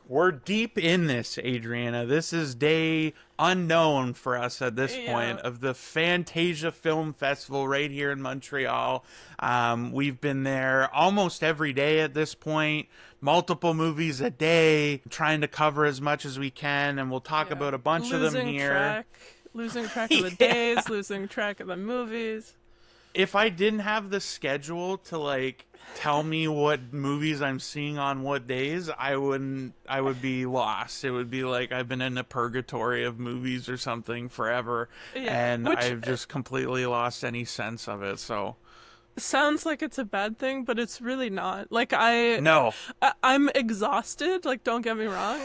We're deep in this, Adriana. This is day unknown for us at this point Yeah. of the Fantasia Film Festival right here in Montreal. We've been there almost every day at this point, multiple movies a day, trying to cover as much as we can, and we'll talk Yeah. about a bunch of them here. Losing track of the Yeah. days, losing track of the movies. If I didn't have the schedule to like tell me what movies I'm seeing on what days, I would be lost. It would be like I've been in a purgatory of movies or something forever Yeah. and Which I've just completely lost any sense of it. So, sounds like it's a bad thing, but it's really not. no. I'm exhausted, like don't get me wrong.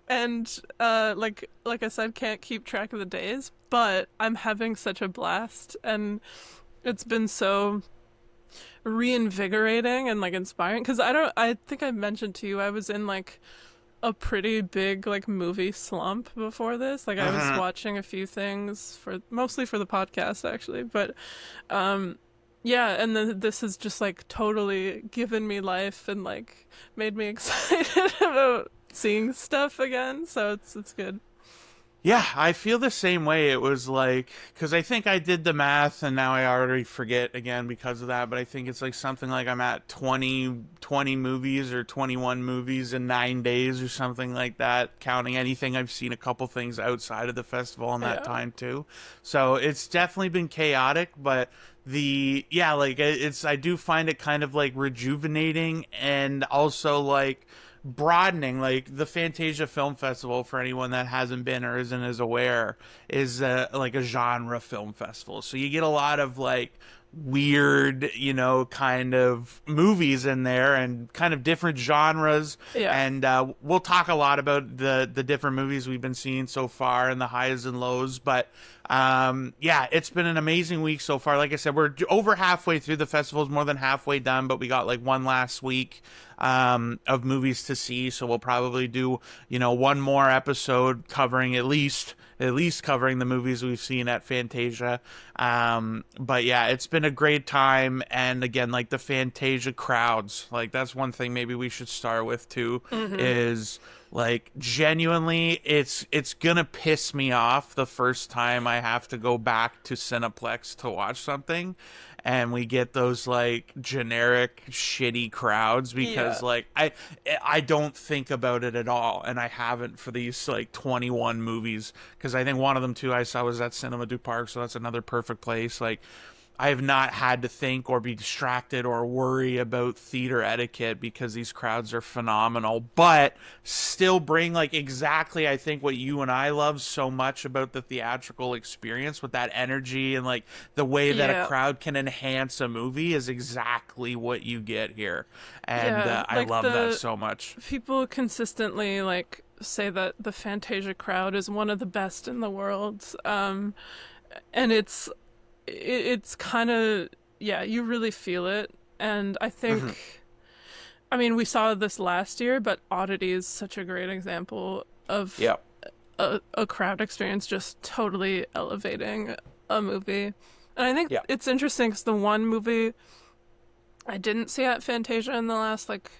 And like I said, can't keep track of the days, but I'm having such a blast and it's been so reinvigorating and like inspiring because I think I mentioned to you I was in like a pretty big like movie slump before this. Like I was Mhm. watching a few things for mostly for the podcast actually, but um yeah, and then this has just like totally given me life and like made me excited about seeing stuff again. So it's good. Yeah, I feel the same way. It was like, because I think I did the math and now I already forget again because of that, but I think it's like something like I'm at 20 movies or 21 movies in 9 days or something like that, counting anything. I've seen a couple things outside of the festival in that Yeah. time too. So it's definitely been chaotic, but yeah, like I do find it kind of like rejuvenating and also like broadening. Like the Fantasia Film Festival, for anyone that hasn't been or isn't as aware, is like a genre film festival, so you get a lot of like weird, kind of movies in there and kind of different genres. Yeah. And we'll talk a lot about the different movies we've been seeing so far and the highs and lows. But yeah, it's been an amazing week so far. Like I said, we're over halfway through. The festival's more than halfway done, but we got like one last week of movies to see. So we'll probably do, one more episode covering at least covering the movies we've seen at Fantasia. But yeah, it's been a great time. And again, like the Fantasia crowds, like that's one thing maybe we should start with too, Mhm. is like genuinely it's gonna piss me off the first time I have to go back to Cineplex to watch something and we get those like generic shitty crowds, Yeah. because like I don't think about it at all, and I haven't for these like 21 movies, because I think one of them too I saw was at Cinema du Parc, so that's another perfect place. Like I have not had to think or be distracted or worry about theater etiquette because these crowds are phenomenal, but still bring like exactly, I think, what you and I love so much about the theatrical experience with that energy, and like the way that a Yeah. crowd can enhance a movie is exactly what you get here. And Yeah. I Like love that the so much. people consistently like say that the Fantasia crowd is one of the best in the world. And it's kind of, yeah, you really feel it. And I Hmm. think, I mean, we saw this last year, but Oddity is such a great example of Yep. a crowd experience just totally elevating a movie. And I think Yep. it's interesting because the one movie I didn't see at Fantasia in the last like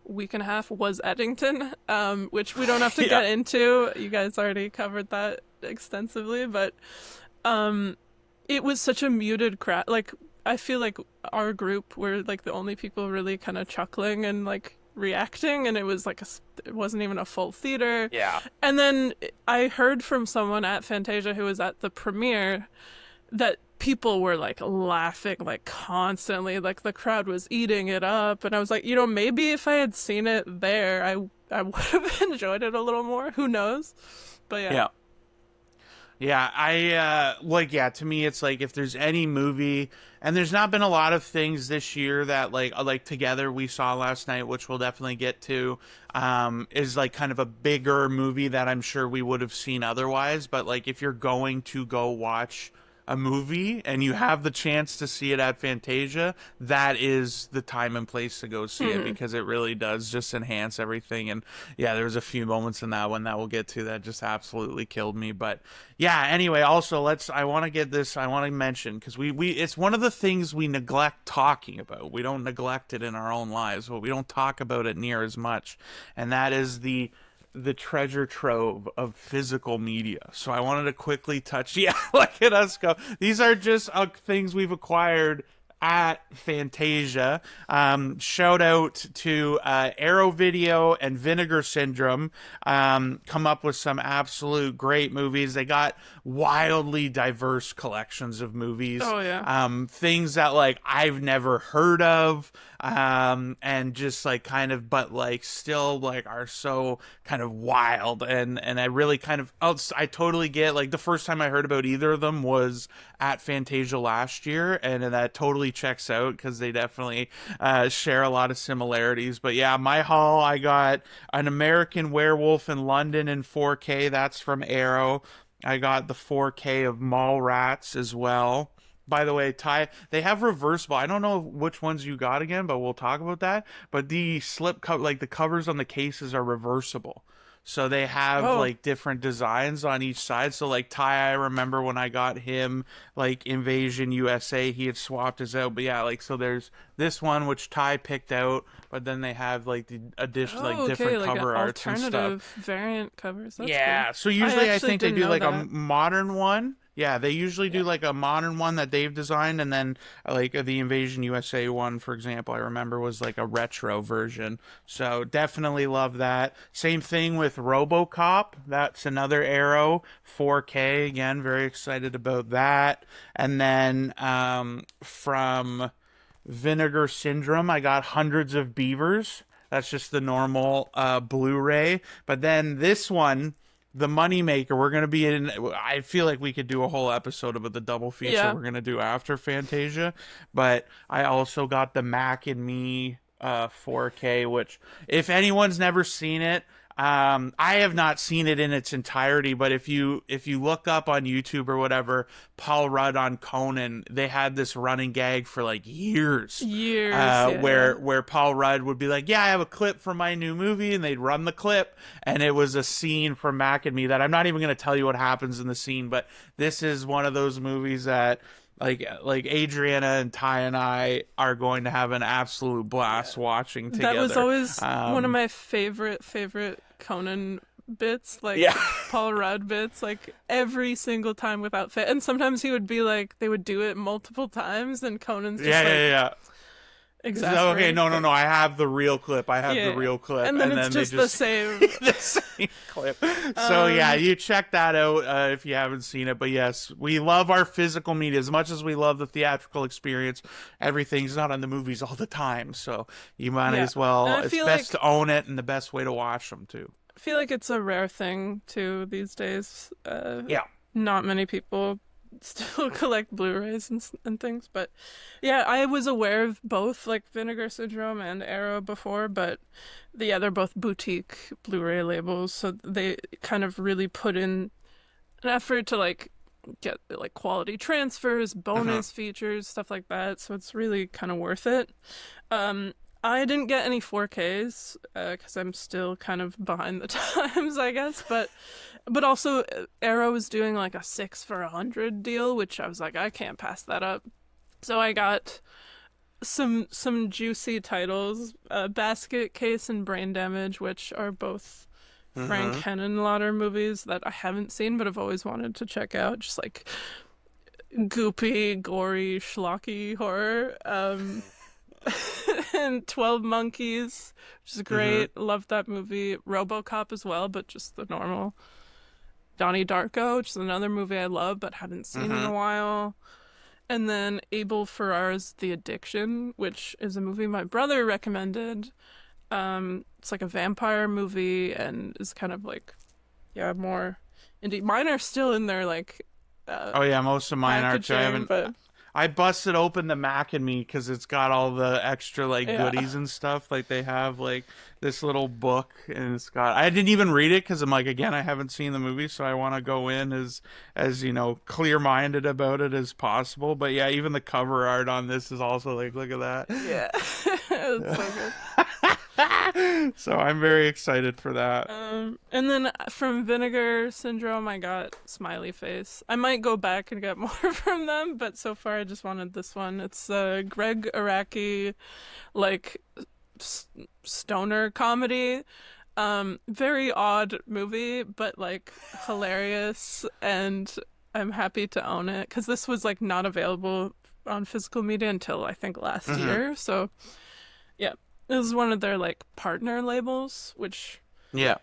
week and a half was Eddington, which we don't have to Yeah. get into. You guys already covered that extensively, but um, it was such a muted crowd. Like I feel like our group were like the only people really kind of chuckling and like reacting, and it was like it wasn't even a full theater. Yeah. And then I heard from someone at Fantasia who was at the premiere that people were like laughing like constantly, like the crowd was eating it up, and I was like, maybe if I had seen it there, I would have enjoyed it a little more. Who knows? But yeah. Yeah. Yeah, like, yeah, to me it's like if there's any movie, and there's not been a lot of things this year that like Together we saw last night, which we'll definitely get to, is like kind of a bigger movie that I'm sure we would have seen otherwise. But like if you're going to go watch a movie and you have the chance to see it at Fantasia, that is the time and place to go see it, Hmm. because it really does just enhance everything. And yeah, there was a few moments in that one that we'll get to that just absolutely killed me. But yeah, anyway, also I want to get this, I want to mention, because we it's one of the things we neglect talking about. We don't neglect it in our own lives, but we don't talk about it near as much. And that is the the treasure trove of physical media. So I wanted to quickly touch. Yeah, look at us go. These are just things we've acquired at Fantasia. Shout out to Arrow Video and Vinegar Syndrome. Come up with some absolute great movies. They got wildly diverse collections of movies. Oh yeah. Things that like I've never heard of. And just like kind of, but like still like are so kind of wild, and I really kind of, I totally get, like the first time I heard about either of them was at Fantasia last year, and that totally checks out because they definitely share a lot of similarities. But yeah, my haul, I got An American Werewolf in London in 4K. That's from Arrow. I got the 4K of Mallrats as well. By the way, Ty, they have reversible. I don't know which ones you got again, but we'll talk about that. But the slip cover, like the covers on the cases are reversible. So they have Oh. like different designs on each side. So like Ty, I remember when I got him like Invasion USA, he had swapped his out. But yeah, like so there's this one which Ty picked out, but then they have like the addition, like Oh, okay, different like cover an arts and stuff. alternative variant covers. That's Yeah, cool. so usually I actually think they didn't do know like a that. modern one. Yeah, they usually do Yeah. like a modern one that they've designed, and then like the Invasion USA one, for example, I remember was like a retro version. So definitely love that. Same thing with RoboCop. That's another Arrow 4K. Again, very excited about that. And then from Vinegar Syndrome, I got Hundreds of Beavers. That's just the normal Blu-ray. But then this one, the moneymaker, we're gonna be in. I feel like we could do a whole episode about the double feature Yeah. we're gonna do after Fantasia. But I also got the Mac and Me 4K, which if anyone's never seen it, I have not seen it in its entirety, but if you look up on YouTube or whatever, Paul Rudd on Conan, they had this running gag for like years, Years. Yeah. Yeah. where Paul Rudd would be like, "Yeah, I have a clip from my new movie," and they'd run the clip, and it was a scene from Mac and Me that I'm not even going to tell you what happens in the scene, but this is one of those movies that like Adriana and Ty and I are going to have an absolute blast watching together. That was always one of Um, my favorite Conan bits, like yeah. Paul Rudd bits, like every single time without fail. And sometimes he would be like, they would do it multiple times, and Conan's just Yeah, like yeah, yeah. So, okay, exasperated. no, no. I have the real clip. I have Yeah, the real clip, and then it's they just the same. the same clip. So yeah, Um, you check that out if you haven't seen it. But yes, we love our physical media as much as we love the theatrical experience. Everything's not on the movies all the time, so you might Yeah. as well. And I It's feel best like to own it, and the best way to watch them too. I feel like it's a rare thing too these days. Yeah. Not many people still collect Blu-rays and things, but yeah, I was aware of both like Vinegar Syndrome and Arrow before, but yeah, they're both boutique Blu-ray labels, so they kind of really put in an effort to like get like quality transfers, bonus features, stuff like that. So it's really kind of worth it. I didn't get any 4Ks because I'm still kind of behind the times, I guess. But also Arrow was doing like a 6 for 100 deal, which I was like, I can't pass that up. So I got some juicy titles, Basket Case and Brain Damage, which are both Frank Henenlotter movies that I haven't seen but I've always wanted to check out. Just like goopy, gory, schlocky horror. And 12 Monkeys, which is great. Love that movie. RoboCop as well, but just the normal. Donnie Darko, which is another movie I love but hadn't seen in a while. And then Abel Ferrara's The Addiction, which is a movie my brother recommended. It's like a vampire movie and is kind of like, yeah, more indie. Mine are still in their like Oh yeah, most of mine are too. I packaging, haven't. but I busted open the Mac and Me because it's got all the extra like yeah. goodies and stuff. Like they have like this little book, and it's got. I didn't even read it because I'm like, again, I haven't seen the movie, so I want to go in as you know, clear minded about it as possible. But yeah, even the cover art on this is also like, look at that. Yeah. It's so good. So I'm very excited for that. And then from Vinegar Syndrome, I got Smiley Face. I might go back and get more from them, but so far I just wanted this one. It's Greg Araki, like stoner comedy. Very odd movie, but like hilarious, and I'm happy to own it because this was like not available on physical media until I think last Hmm. year. So yeah, it was one of their like partner labels, which Yeah.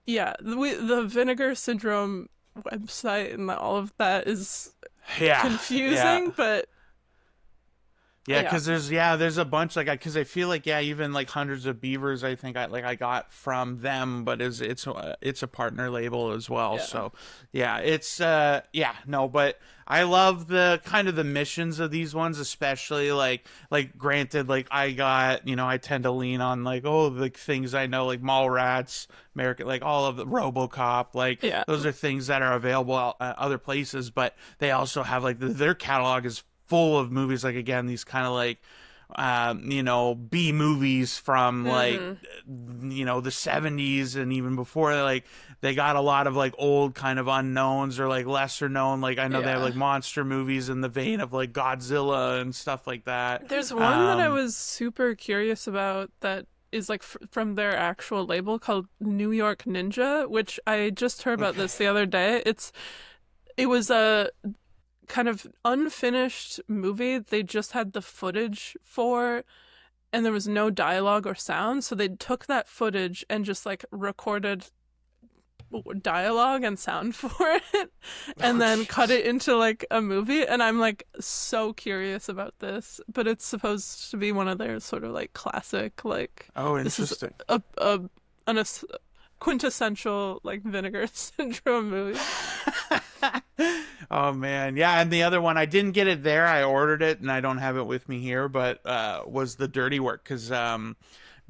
yeah, the Vinegar Syndrome website and all of that is Yeah. Yeah. confusing, but Yeah, yeah, because there's a bunch like because I feel like even like Hundreds of Beavers I got from them, but it's a partner label as well. yeah, So yeah, it's yeah, no, but I love the kind of the missions of these ones, especially like granted like I tend to lean on like the things I know like Mallrats, American, like all of the RoboCop, like yeah, those are things that are available at other places, but they also have like their catalog is full of movies like again these kind of like B movies from like mm-hmm. the 70s and even before like they got a lot of like old kind of unknowns or like lesser known like I know they have Yeah. like monster movies in the vein of like Godzilla and stuff like that. There's one that I um was super curious about that is like from their actual label called New York Ninja, which I just heard about okay. this the other day. It was a kind of unfinished movie. They just had the footage for, and there was no dialogue or sound, so they took that footage and just like recorded dialogue and sound for it and Oh, then cut jeez. it into like a movie, and I'm like so curious about this, but it's supposed to be one of their sort of like classic like Oh, this is interesting. a an quintessential like Vinegar Syndrome movie. Oh man, yeah, and the other one I didn't get it there. I ordered it and I don't have it with me here, but was the Dirty Work because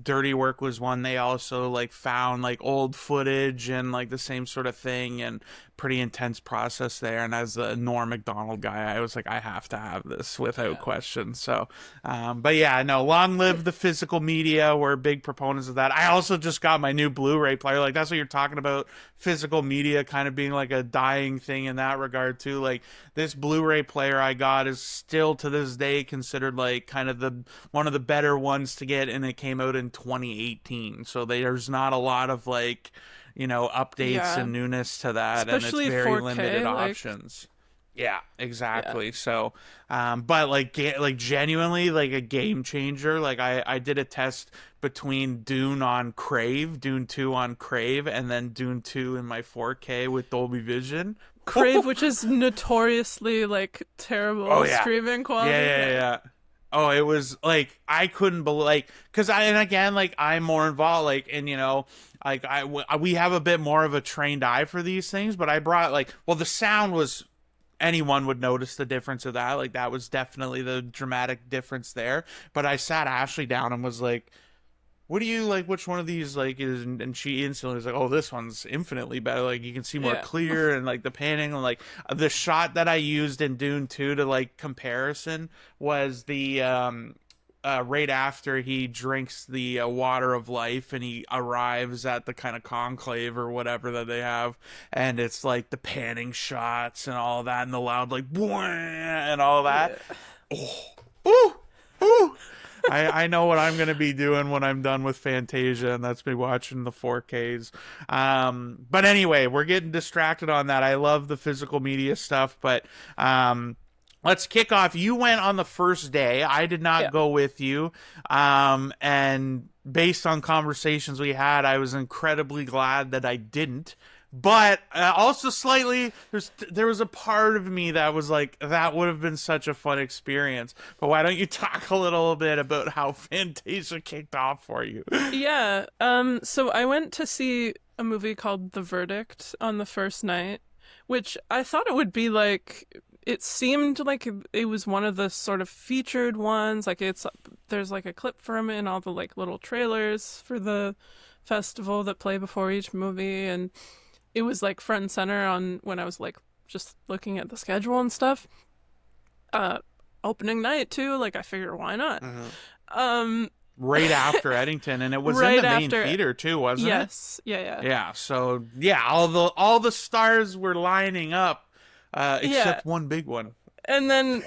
Dirty Work was one they also like found like old footage and like the same sort of thing and pretty intense process there. And as a Norm Macdonald guy, I was like, I have to have this without Yeah. question. So, but yeah, no, long live the physical media. We're big proponents of that. I also just got my new Blu-ray player. Like that's what you're talking about, physical media kind of being like a dying thing in that regard too. Like this Blu-ray player I got is still to this day considered like kind of the one of the better ones to get, and it came out in 2018. So there's not a lot of like updates Yeah. and newness to that, and it's Especially very limited 4K, like options. Yeah, yeah. exactly. So, but like genuinely, like a game changer. Like I did a test between Dune on Crave, Dune 2 on Crave, and then Dune 2 in my 4K with Dolby Vision. Crave, which is notoriously like Oh terrible yeah, streaming yeah, quality. yeah, Yeah. yeah. Oh, it was like I couldn't believe like because I and again like I'm more involved like and like we have a bit more of a trained eye for these things, but I brought like the sound was anyone would notice the difference of that. Like that was definitely the dramatic difference there. But I sat Ashley down and was like, what do you like? Which one of these like is? And she instantly was like, "Oh, this one's infinitely better. Like you can see more Yeah. clear and like the panning and like the shot that I used in Dune 2 to like comparison was the right after he drinks the water of life and he arrives at the kind of conclave or whatever that they have, and it's like the panning shots and all that and the loud like and all that. Yeah. Oh, ooh, ooh. I know what I'm gonna be doing when I'm done with Fantasia, and that's me watching the 4Ks. But anyway, we're getting distracted on that. I love the physical media stuff, but let's kick off. You went on the first day. I did not Yeah. go with you. And based on conversations we had, I was incredibly glad that I didn't. But also slightly, there was a part of me that was like, that would have been such a fun experience. But why don't you talk a little bit about how Fantasia kicked off for you? Yeah. So I went to see a movie called The Verdict on the first night, which I thought it would be like it seemed like it was one of the sort of featured ones. Like there's like a clip from it and all the like little trailers for the festival that play before each movie, and it was like front and center on when I was like just looking at the schedule and stuff. Uh Opening night too, like I figured why not? Mhm. Um Right after Eddington, and it was in right the main after theater too, wasn't it? yes, yeah, yeah. Yeah. So yeah, all the stars were lining up, Yeah. except one big one. And then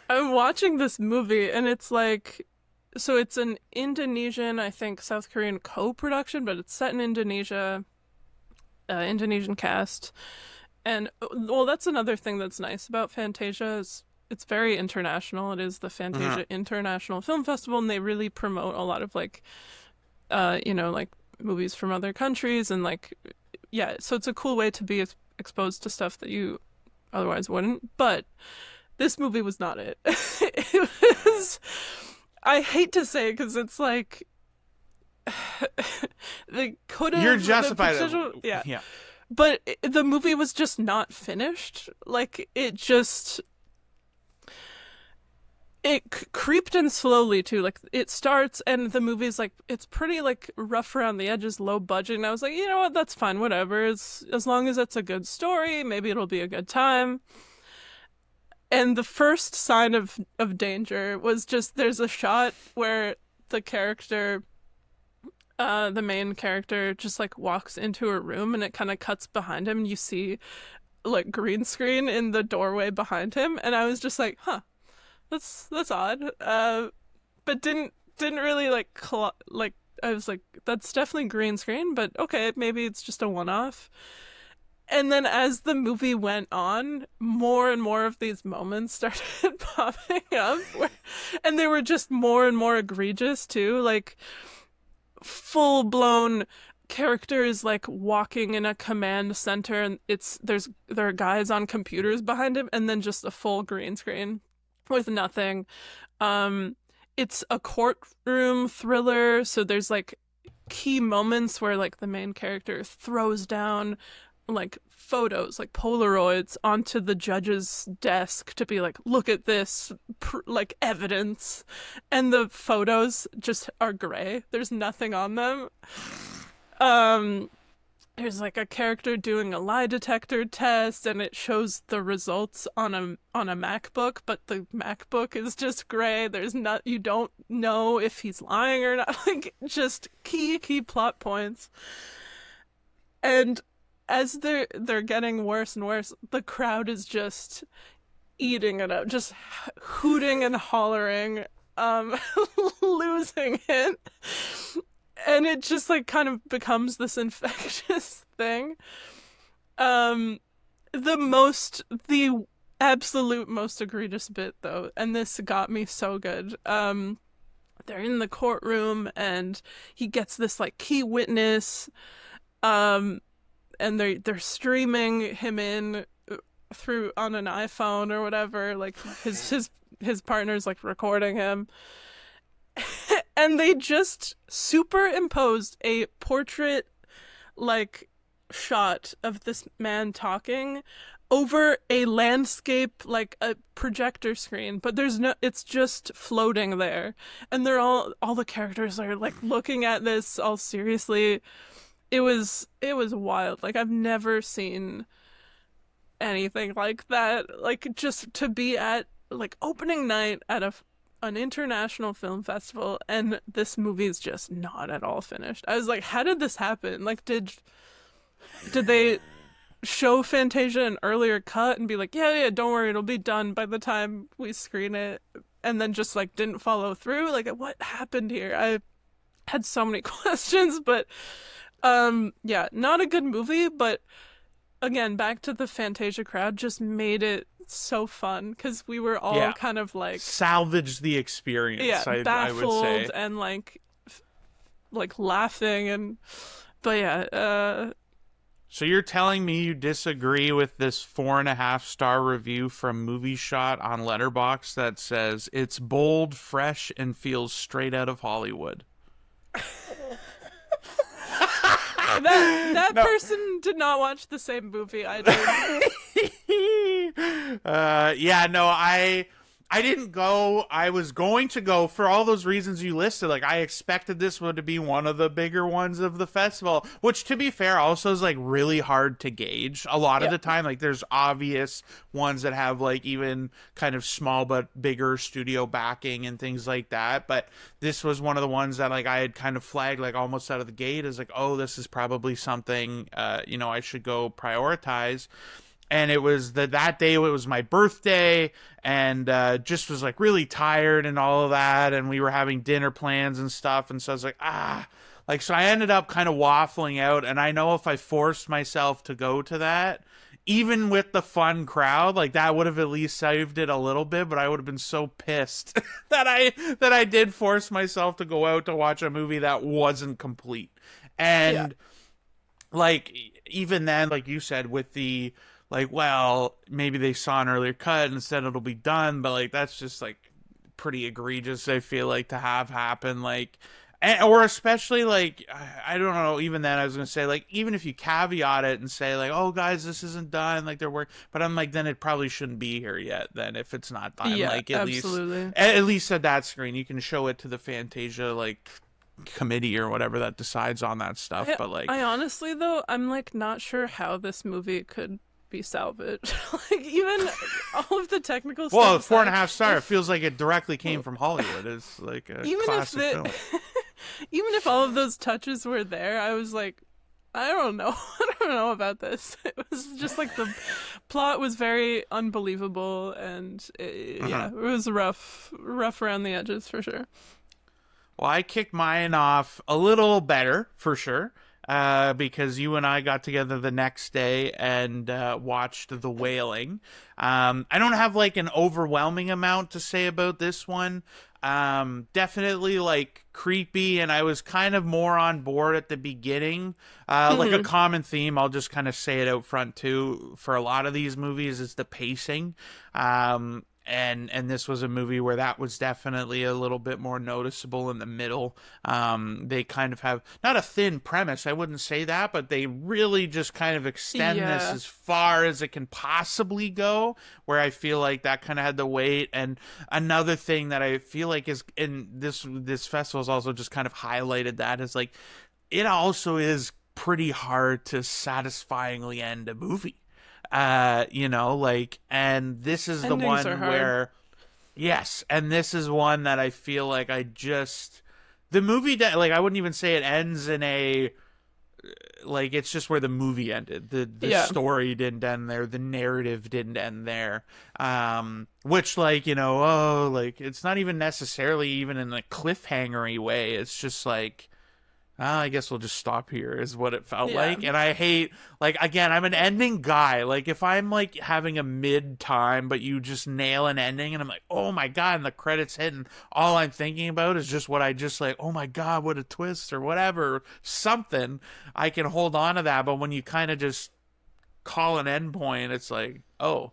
I'm watching this movie and it's like so it's an Indonesian, I think, South Korean co-production, but it's set in Indonesia, Indonesian cast. And well, that's another thing that's nice about Fantasia is it's very international. It is the Hmm. Fantasia International Film Festival, and they really promote a lot of like, like movies from other countries, and like, yeah. So it's a cool way to be exposed to stuff that you otherwise wouldn't. But this movie was not it. It was. I hate to say it because it's like they could You're have the justified. potential, yeah, Yeah. but the movie was just not finished. Like it creeped in slowly too. Like it starts and the movie's like it's pretty like rough around the edges, low budget. And I was like, you know what, that's fine, whatever. As long as it's a good story, maybe it'll be a good time. And the first sign of danger was just there's a shot where the character the main character just like walks into a room and it kind of cuts behind him and you see like green screen in the doorway behind him and I was just like, huh, that's odd. But didn't really like I was like that's definitely green screen, but okay, maybe it's just a one off. And then as the movie went on, more and more of these moments started popping up and they were just more and more egregious too, like full blown characters like walking in a command center and there are guys on computers behind him and then just a full green screen with nothing. um it's a courtroom thriller, so there's like key moments where like the main character throws down like photos like polaroids onto the judge's desk to be like, look at this like evidence, and the photos just are gray, there's nothing on them. um there's like a character doing a lie detector test and it shows the results on a MacBook, but the MacBook is just gray, there's not, you don't know if he's lying or not. Like just key plot points. And as they're getting worse and worse, the crowd is just eating it up, just hooting and hollering, um, losing it, and it just like kind of becomes this infectious thing. Um, the absolute most egregious bit though, and this got me so good. They're in the courtroom and he gets this like key witness. Um, and they're streaming him in through on an iPhone or whatever, like his partner's like recording him. And they just superimposed a portrait like shot of this man talking over a landscape, like a projector screen, but there's no, it's just floating there, and they're all the characters are like looking at this all seriously. It was wild. Like I've never seen anything like that. Like just to be at like opening night at an international film festival and this movie is just not at all finished. I was like, how did this happen? Like did they show Fantasia an earlier cut and be like, yeah, don't worry, it'll be done by the time we screen it, and then just like didn't follow through? Like what happened here? I had so many questions, but yeah, not a good movie, but again, back to the Fantasia crowd just made it so fun because we were all Yeah. kind of like, Salvage the yeah, experience, I would baffled say. and like laughing, and but yeah, So you're telling me you disagree with this 4.5 star review from Movie Shot on Letterboxd that says it's bold, fresh, and feels straight out of Hollywood? that No. person did not watch the same movie I did. Yeah, no, I didn't go. I was going to go for all those reasons you listed. Like I expected this one to be one of the bigger ones of the festival, which to be fair also is like really hard to gauge a lot of Yeah. the time. Like there's obvious ones that have like even kind of small but bigger studio backing and things like that. But this was one of the ones that like I had kind of flagged like almost out of the gate as like, oh, this is probably something I should go prioritize. and it was that day it was my birthday, and just was like really tired and all of that, and we were having dinner plans and stuff, and so I was like, like, so I ended up kind of waffling out, and I know if I forced myself to go to that, even with the fun crowd, like that would have at least saved it a little bit, but I would have been so pissed that I did force myself to go out to watch a movie that wasn't complete. Yeah. And like even then, like you said, with the like, well, maybe they saw an earlier cut and said it'll be done, but like that's just like pretty egregious, I feel like, to have happen. Like, or especially like, I don't know, even then I was gonna say, like, even if you caveat it and say like, oh guys, this isn't done, like they're working, but I'm like, then it probably shouldn't be here yet then if it's not done. Yeah, Like absolutely. at least at that screen you can show it to the Fantasia like committee or whatever that decides on that stuff. But like, I honestly though, I'm like not sure how this movie could be salvaged. Like even all of the technical well, stuff four and a aside, half star, it if feels like it directly came from Hollywood. It's like a even if classic the film. even if all of those touches were there, I was like, I don't know. I don't know about this. It was just like the plot was very unbelievable, and yeah, it was rough around the edges for sure. Well, I kicked mine off a little better for sure, because you and I got together the next day and watched The Wailing. I don't have like an overwhelming amount to say about this one. Definitely like creepy, and I was kind of more on board at the beginning. Like a Hmm. common theme, I'll just kind of say it out front too. For a lot of these movies, is the pacing. And this was a movie where that was definitely a little bit more noticeable in the middle. They kind of have not a thin premise, I wouldn't say that, but they really just kind of extend this Yeah. as far as it can possibly go, where I feel like that kind of had the weight. And another thing that I feel like is in this festival has also just kind of highlighted that is like, it also is pretty hard to satisfyingly end a movie. Like, and this is the Endings are one hard. where, yes, and this is one that I feel like the movie that, like, I wouldn't even say it ends in a, like, it's just where the movie ended. The Yeah. story didn't end there, the narrative didn't end there. Which, like, oh, like, it's not even necessarily even in a cliffhangery way. It's just like, I guess we'll just stop here, is what it felt Yeah. like. And I hate, like, again, I'm an ending guy. Like, if I'm like having a mid time, but you just nail an ending, and I'm like, oh my God, and the credits hit, and all I'm thinking about is just what I just like, oh my God, what a twist, or whatever, something, I can hold on to that. But when you kind of just call an end point, it's like, oh.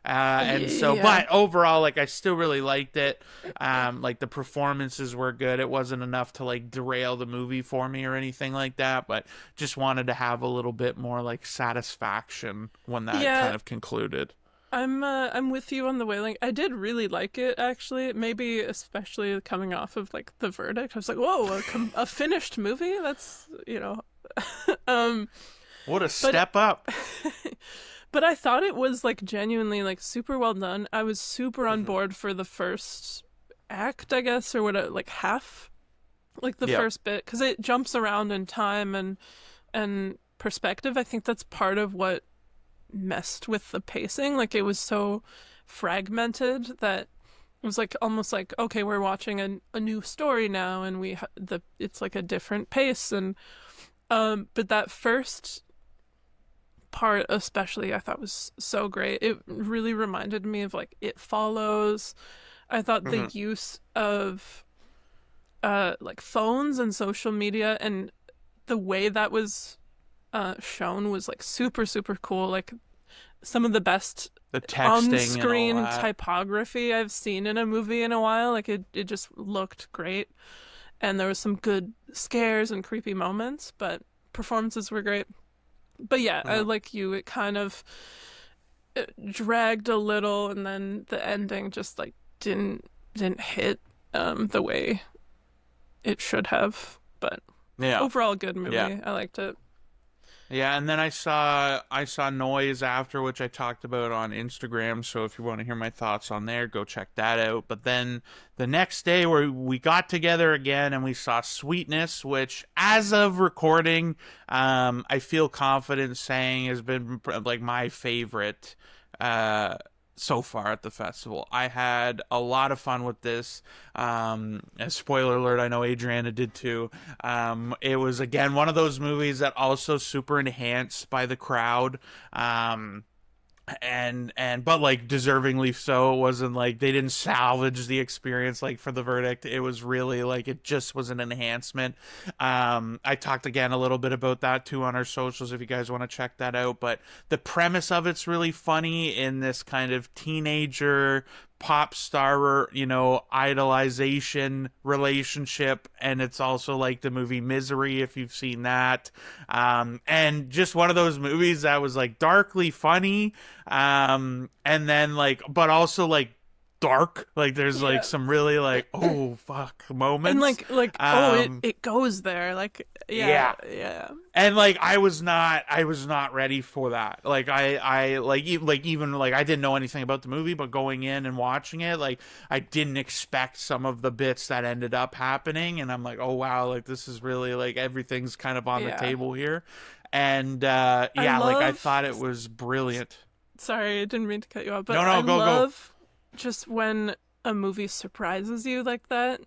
And so, Yeah. but overall, like, I still really liked it. Like, the performances were good. It wasn't enough to like derail the movie for me or anything like that, but just wanted to have a little bit more like satisfaction when that Yeah. kind of concluded. I'm with you on The Wailing. I did really like it actually. Maybe especially coming off of like The Verdict. I was like, "Whoa, a finished movie? That's, um What a but step up. but I thought it was like genuinely like super well done. I was super on Hmm. board for the first act, I guess, or what, like half, like the Yep. first bit, because it jumps around in time and perspective. I think that's part of what messed with the pacing. Like it was so fragmented that it was like almost like, okay, we're watching a new story now, and it's like a different pace. And but that first part especially I thought was so great. It really reminded me of like It Follows. I thought the Hmm. use of like phones and social media and the way that was shown was like super super cool. Like some of the best The on texting and all screen that. typography I've seen in a movie in a while. Like it just looked great, and there was some good scares and creepy moments, but performances were great. But yeah, I Hmm. like you. It kind of dragged a little, and then the ending just like didn't hit the way it should have. But Yeah. overall, good Yeah. movie. I liked it. Yeah, and then I saw Noise after, which I talked about on Instagram. So if you want to hear my thoughts on there, go check that out. But then the next day, we got together again and we saw Sweetness, which, as of recording, I feel confident saying has been like my favorite uh, so far at the festival. I had a lot of fun with this. A spoiler alert, I know Adriana did too. It was again one of those movies that also super enhanced by the crowd. And but like deservingly so. It wasn't like they didn't salvage the experience like for the verdict. It was really like it just was an enhancement. I talked again a little bit about that too on our socials if you guys want to check that out. But the premise of it's really funny in this kind of teenager pop star, idolization relationship. And it's also like the movie Misery, if you've seen that. And just one of those movies that was like darkly funny. And then like, but also like dark. Like there's like Yeah. some really like, oh fuck And moments. like oh, it Um, it goes there. Like yeah, yeah. yeah. And like I was not ready for that. Like I like even like I didn't know anything about the movie, but going in and watching it, like I didn't expect some of the bits that ended up happening, and I'm like, oh wow, like this is really like everything's kind of on the Yeah. table here. And I yeah, like I love thought it was brilliant. sorry, I didn't mean to cut you off, No, but I no, go go. love just when a movie surprises you like that.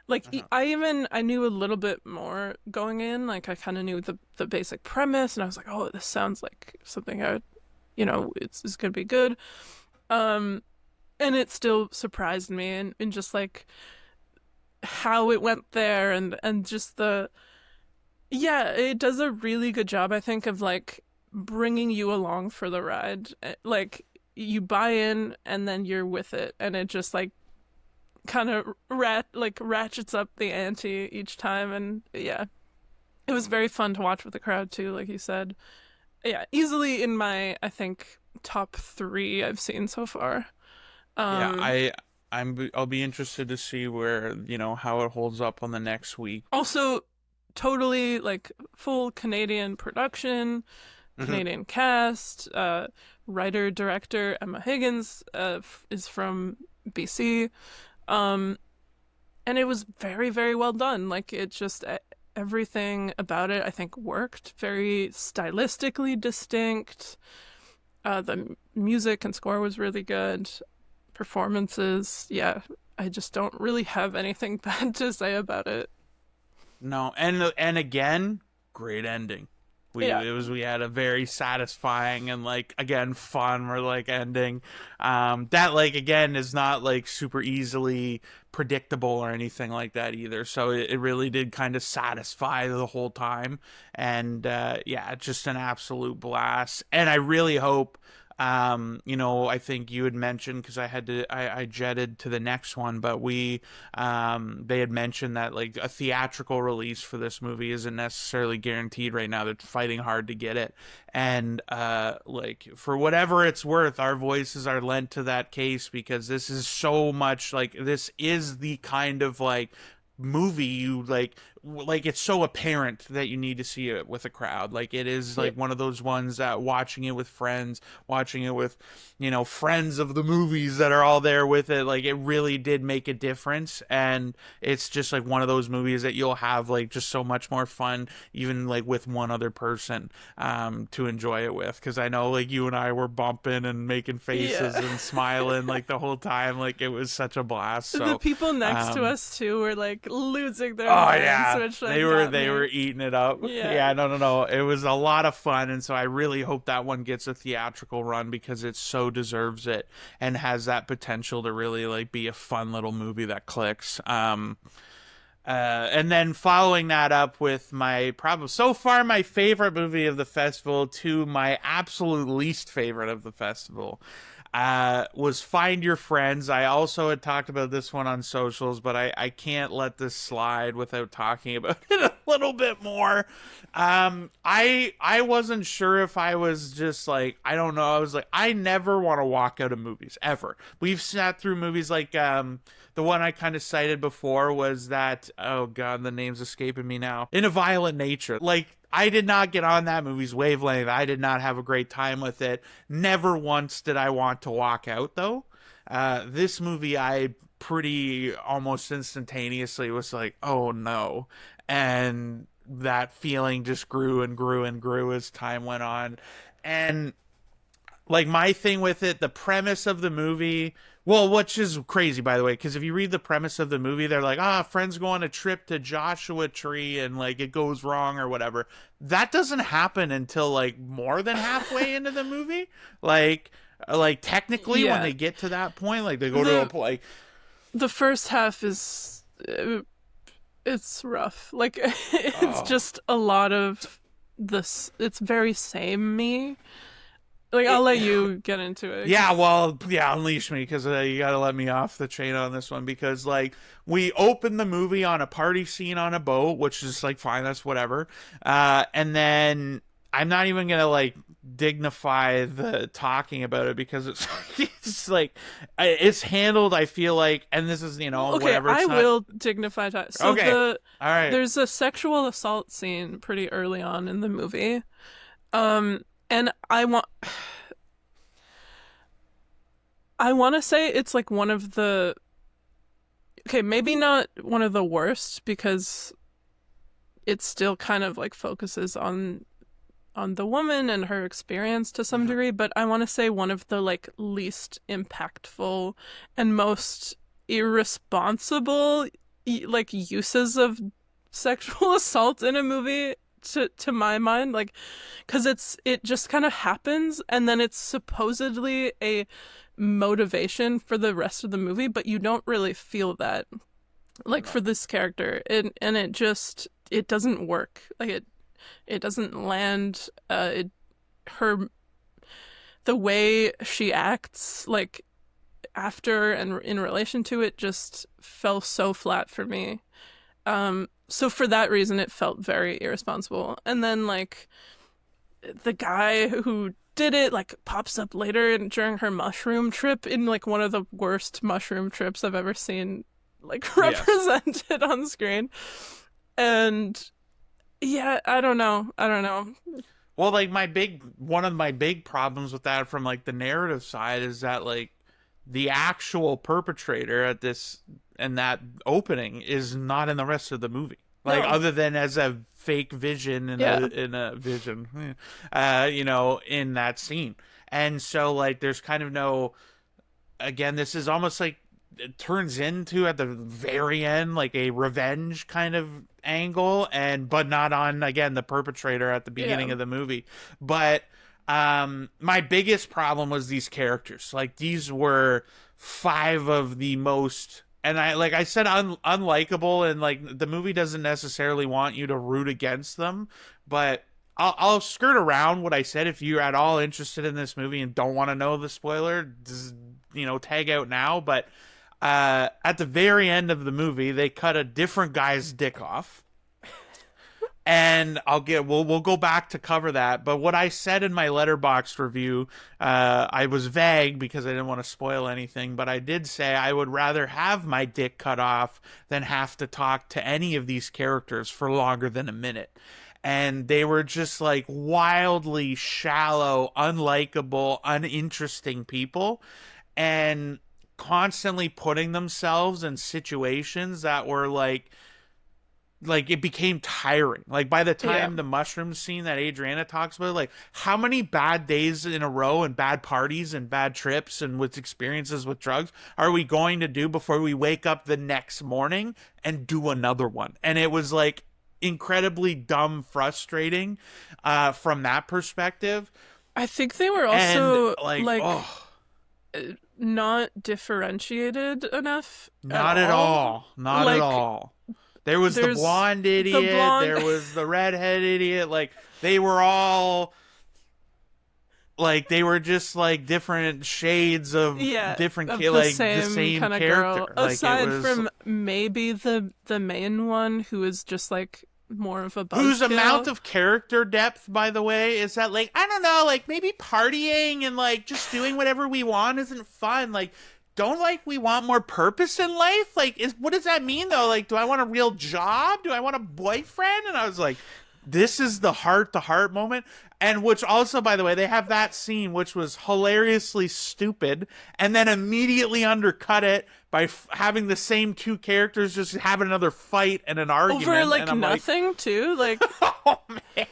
Like Uh-huh. I knew a little bit more going in. Like I kind of knew the basic premise, and I was like, oh, this sounds like something I would, it's gonna be good. Um, and it still surprised me, and just like how it went there, and just the yeah, it does a really good job, I think, of like bringing you along for the ride. Like you buy in and then you're with it, and it just like kind of ratchets up the ante each time. And yeah, it was very fun to watch with the crowd too, like you said. Yeah, easily in my, I think, top three I've seen so far. Yeah, Um, I'll be interested to see where, how it holds up on the next week. Also, totally like full Canadian production, Mhm. Canadian cast. Writer director Emma Higgins is from BC. Um, and it was very, very well done. Like it just everything about it, I think, worked. Very stylistically distinct. The music and score was really good. Performances, yeah. I just don't really have anything bad to say about it. No, and again, great ending. Yeah, We had a very satisfying and like again fun or like ending. That like again is not like super easily predictable or anything like that either. So it really did kind of satisfy the whole time. And yeah, just an absolute blast. And I really hope I think you had mentioned because I jetted to the next one, but they had mentioned that like a theatrical release for this movie isn't necessarily guaranteed right now. They're fighting hard to get it. And like for whatever it's worth, our voices are lent to that case because this is so much like this is the kind of like movie you like it's so apparent that you need to see it with a crowd. Like it is yeah, like one of those ones that watching it with friends, watching it with friends of the movies that are all there with it, like it really did make a difference. And it's just like one of those movies that you'll have like just so much more fun even like with one other person to enjoy it with, because I know like you and I were bumping and making faces yeah. and smiling like the whole time. Like it was such a blast. The So people next to um us too were like losing their oh minds, yeah, which they like were got they me. were eating it up. Yeah. Yeah, no, no, no. It was a lot of fun, and so I really hope that one gets a theatrical run because it so deserves it and has that potential to really like be a fun little movie that clicks. And then following that up with my probably so far my favorite movie of the festival to my absolute least favorite of the festival was Find Your Friends. I also had talked about this one on socials, but I can't let this slide without talking about it a little bit more. I wasn't sure if I was just like, I don't know. I was like, I never want to walk out of movies ever. We've sat through movies like the one I kind of cited before was that, oh god, the name's escaping me now. In a Violent Nature. Like, I did not get on that movie's wavelength. I did not have a great time with it. Never once did I want to walk out, though. This movie, I pretty almost instantaneously was like, oh no. And that feeling just grew and grew and grew as time went on. And like my thing with it, the premise of the movie, well, which is crazy, by the way, because if you read the premise of the movie, they're like, friends go on a trip to Joshua Tree and like it goes wrong or whatever. That doesn't happen until like more than halfway into the movie. Like technically, when Yeah. they get to that point, like they go to a like The first half is it's rough. Like it's oh, just a lot of this. It's very same me. Like I'll let you get into it. yeah, well, yeah, unleash me because you got to let me off the chain on this one because like we open the movie on a party scene on a boat, which is like fine, that's whatever. And then I'm not even gonna like dignify the talking about it because it's it's like it's handled. I feel like, and this is Okay, whatever. It's I not will dignify that. So okay. All right. there's a sexual assault scene pretty early on in the movie. And I want to say it's like one of the okay, maybe not one of the worst because it still kind of like focuses on the woman and her experience to some degree, but I want to say one of the like least impactful and most irresponsible like uses of sexual assault in a movie to my mind, like because it just kind of happens and then it's supposedly a motivation for the rest of the movie, but you don't really feel that like for this character, and it doesn't work. Like it doesn't land. Her the way she acts like after and in relation to it just fell so flat for me. So for that reason, it felt very irresponsible. And then like the guy who did it like pops up later and during her mushroom trip in like one of the worst mushroom trips I've ever seen like Yes. represented on screen. And yeah, I don't know. Well, like one of my big problems with that from like the narrative side is that like the actual perpetrator at this and that opening is not in the rest of the movie. Like No. other than as a fake vision Yeah. in a vision, in that scene. And so like there's kind of no again, this is almost like it turns into at the very end like a revenge kind of angle and but not on again the perpetrator at the beginning Yeah. of the movie. But my biggest problem was these characters. Like these were five of the most and I like I said unlikable and like the movie doesn't necessarily want you to root against them, but I'll skirt around what I said if you're at all interested in this movie and don't want to know the spoiler, just, tag out now. But at the very end of the movie, they cut a different guy's dick off. And we'll go back to cover that. But what I said in my Letterboxd review, I was vague because I didn't want to spoil anything. But I did say I would rather have my dick cut off than have to talk to any of these characters for longer than a minute. And they were just like wildly shallow, unlikable, uninteresting people. And constantly putting themselves in situations that were like it became tiring. Like by the Yeah. time the mushroom scene that Adriana talks about, like how many bad days in a row and bad parties and bad trips and with experiences with drugs are we going to do before we wake up the next morning and do another one? And it was like incredibly dumb, frustrating from that perspective. I think they were And also like, like oh, not differentiated enough at not at all. all. Not at Like all. There was the there's blonde the idiot. blonde There was the redhead idiot. Like they were all like they were just like different shades of yeah, different of like the same same kind of girl. character. Like it Aside was from maybe the main one who is just like more of a whose amount buzzkill. of character depth, by the way, is that like I don't know, like maybe partying and like just doing whatever we want isn't fun. Like don't like we want more purpose in life? Like, what does that mean though? Like, do I want a real job? Do I want a boyfriend? And I was like, this is the heart to heart moment. And which also, by the way, they have that scene which was hilariously stupid, and then immediately undercut it by having the same two characters just have another fight and an argument Over like and I'm nothing too. Like, oh man.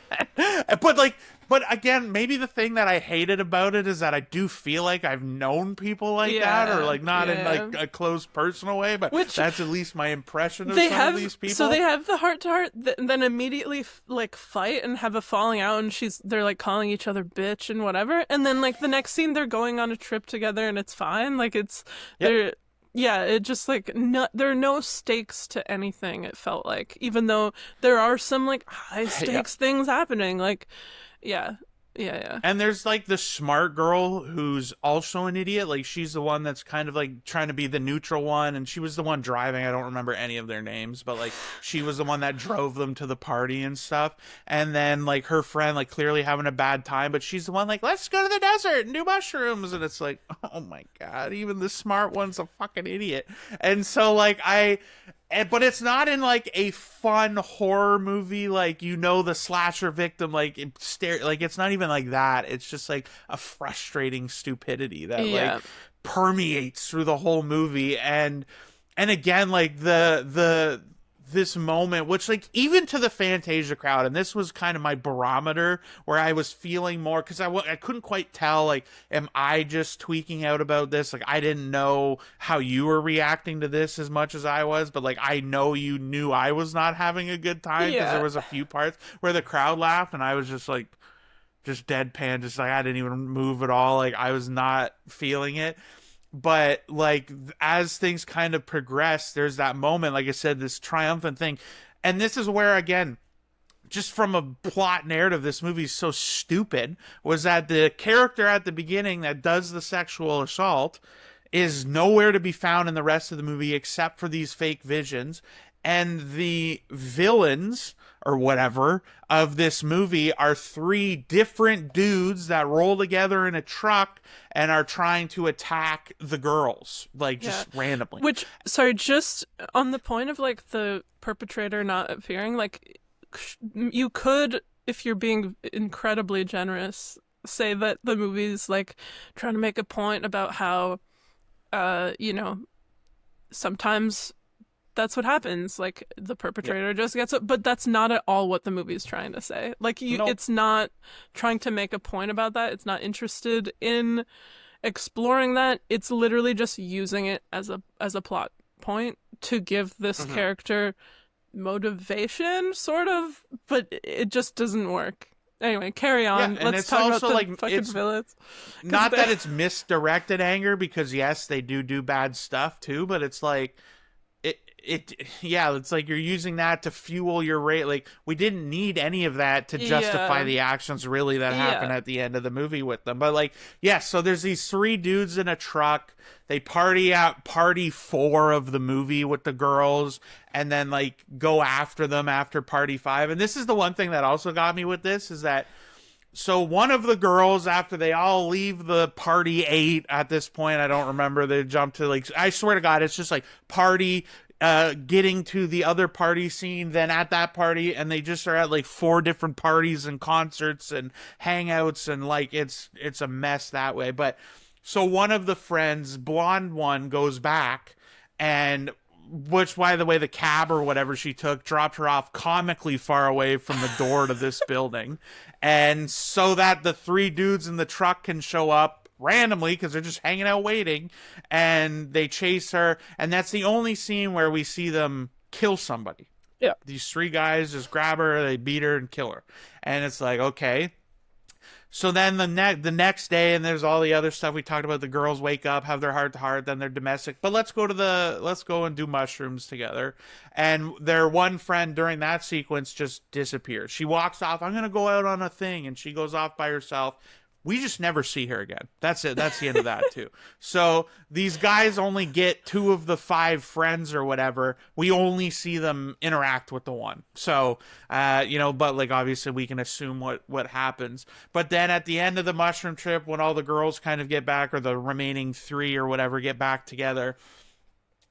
But again, maybe the thing that I hated about it is that I do feel like I've known people like that, or like not in like a close personal way, but that's at least my impression of some of these people. So they have the heart to heart, then immediately like fight and have a falling out, and they're like calling each other bitch and whatever, and then like the next scene they're going on a trip together and it's fine. Like they're. Yeah, it just like there are no stakes to anything. It felt like, even though there are some like high stakes things happening, like, yeah. And there's like the smart girl who's also an idiot. Like she's the one that's kind of like trying to be the neutral one, and she was the one driving. I don't remember any of their names, but like she was the one that drove them to the party and stuff. And then like her friend like clearly having a bad time, but she's the one like, let's go to the desert and do mushrooms. And it's like, oh my god, even the smart one's a fucking idiot. And so like but it's not in like a fun horror movie, like, the slasher victim, like it's not even like that. It's just like a frustrating stupidity that like permeates through the whole movie. And again, like this moment, which like even to the Fantasia crowd, and this was kind of my barometer where I was feeling more, because I couldn't quite tell, like, am I just tweaking out about this? Like, I didn't know how you were reacting to this as much as I was, but like I know you knew I was not having a good time, because there was a few parts where the crowd laughed and I was just like, just deadpan, just like I didn't even move at all, like I was not feeling it. But like as things kind of progress, there's that moment, like I said, this triumphant thing. And this is where, again, just from a plot narrative, this movie is so stupid, was that the character at the beginning that does the sexual assault is nowhere to be found in the rest of the movie except for these fake visions. And the villains or whatever of this movie are three different dudes that roll together in a truck and are trying to attack the girls, like just randomly. Which, sorry, just on the point of like the perpetrator not appearing, like you could, if you're being incredibly generous, say that the movie's like trying to make a point about how, sometimes that's what happens. Like the perpetrator just gets it, but that's not at all what the movie's trying to say. Like it's not trying to make a point about that. It's not interested in exploring that. It's literally just using it as a plot point to give this character motivation, sort of, but it just doesn't work. Anyway, carry on. Let's talk about the like, fucking villains. Not that it's misdirected anger, because yes, they do bad stuff too, but it's like it's like you're using that to fuel your rate. Like, we didn't need any of that to justify the actions really that happen at the end of the movie with them. But like, so there's these three dudes in a truck. They party at party 4 of the movie with the girls, and then like go after them after party 5. And this is the one thing that also got me with this, is that so one of the girls, after they all leave the party 8 at this point, I don't remember, they jump to like, I swear to God, it's just like party, getting to the other party scene, then at that party, and they just are at like 4 different parties and concerts and hangouts, and like it's a mess that way. But so one of the friends, blonde one, goes back, and which, by the way, the cab or whatever she took dropped her off comically far away from the door to this building, and so that the 3 dudes in the truck can show up randomly because they're just hanging out waiting, and they chase her, and that's the only scene where we see them kill somebody. These 3 guys just grab her, they beat her and kill her, and it's like, okay. So then the next day, and there's all the other stuff we talked about. The girls wake up, have their heart to heart, then they're domestic. But let's go and do mushrooms together. And their one friend during that sequence just disappears. She walks off. I'm gonna go out on a thing, and she goes off by herself. We just never see her again. That's it. That's the end of that too. So these guys only get 2 of the 5 friends or whatever. We only see them interact with the one. So, but like obviously we can assume what happens. But then at the end of the mushroom trip, when all the girls kind of get back, or the remaining 3 or whatever get back together,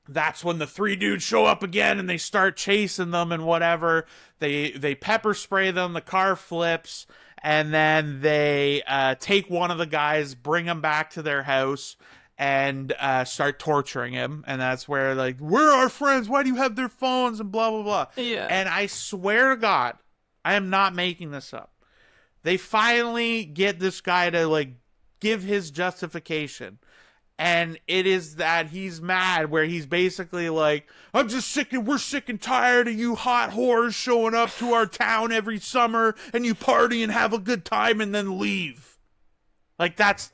that's when the 3 dudes show up again and they start chasing them and whatever. They pepper spray them. The car flips. And then they take one of the guys, bring him back to their house, and start torturing him. And that's where, like, where are our friends? Why do you have their phones? And blah, blah, blah. Yeah. And I swear to God, I am not making this up. They finally get this guy to, like, give his justification. And it is that he's mad, where he's basically like, we're sick and tired of you hot whores showing up to our town every summer, and you party and have a good time and then leave. Like, that's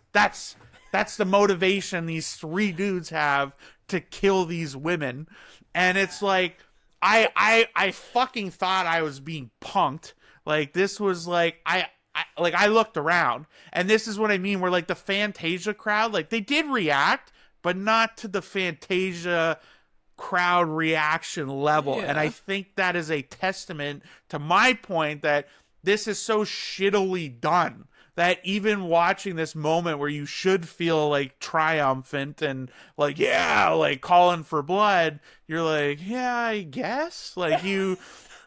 the motivation these 3 dudes have to kill these women. And it's like, I fucking thought I was being punked. Like, this was like, I looked around, and this is what I mean, where like the Fantasia crowd, like they did react, but not to the Fantasia crowd reaction level. Yeah. And I think that is a testament to my point that this is so shittily done that even watching this moment where you should feel like triumphant and like, yeah, like calling for blood, you're like, yeah, I guess. Like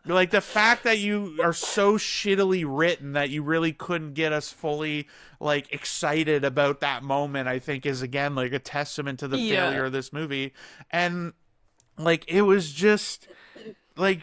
like the fact that you are so shittily written that you really couldn't get us fully like excited about that moment, I think is again like a testament to the failure of this movie. And like it was just like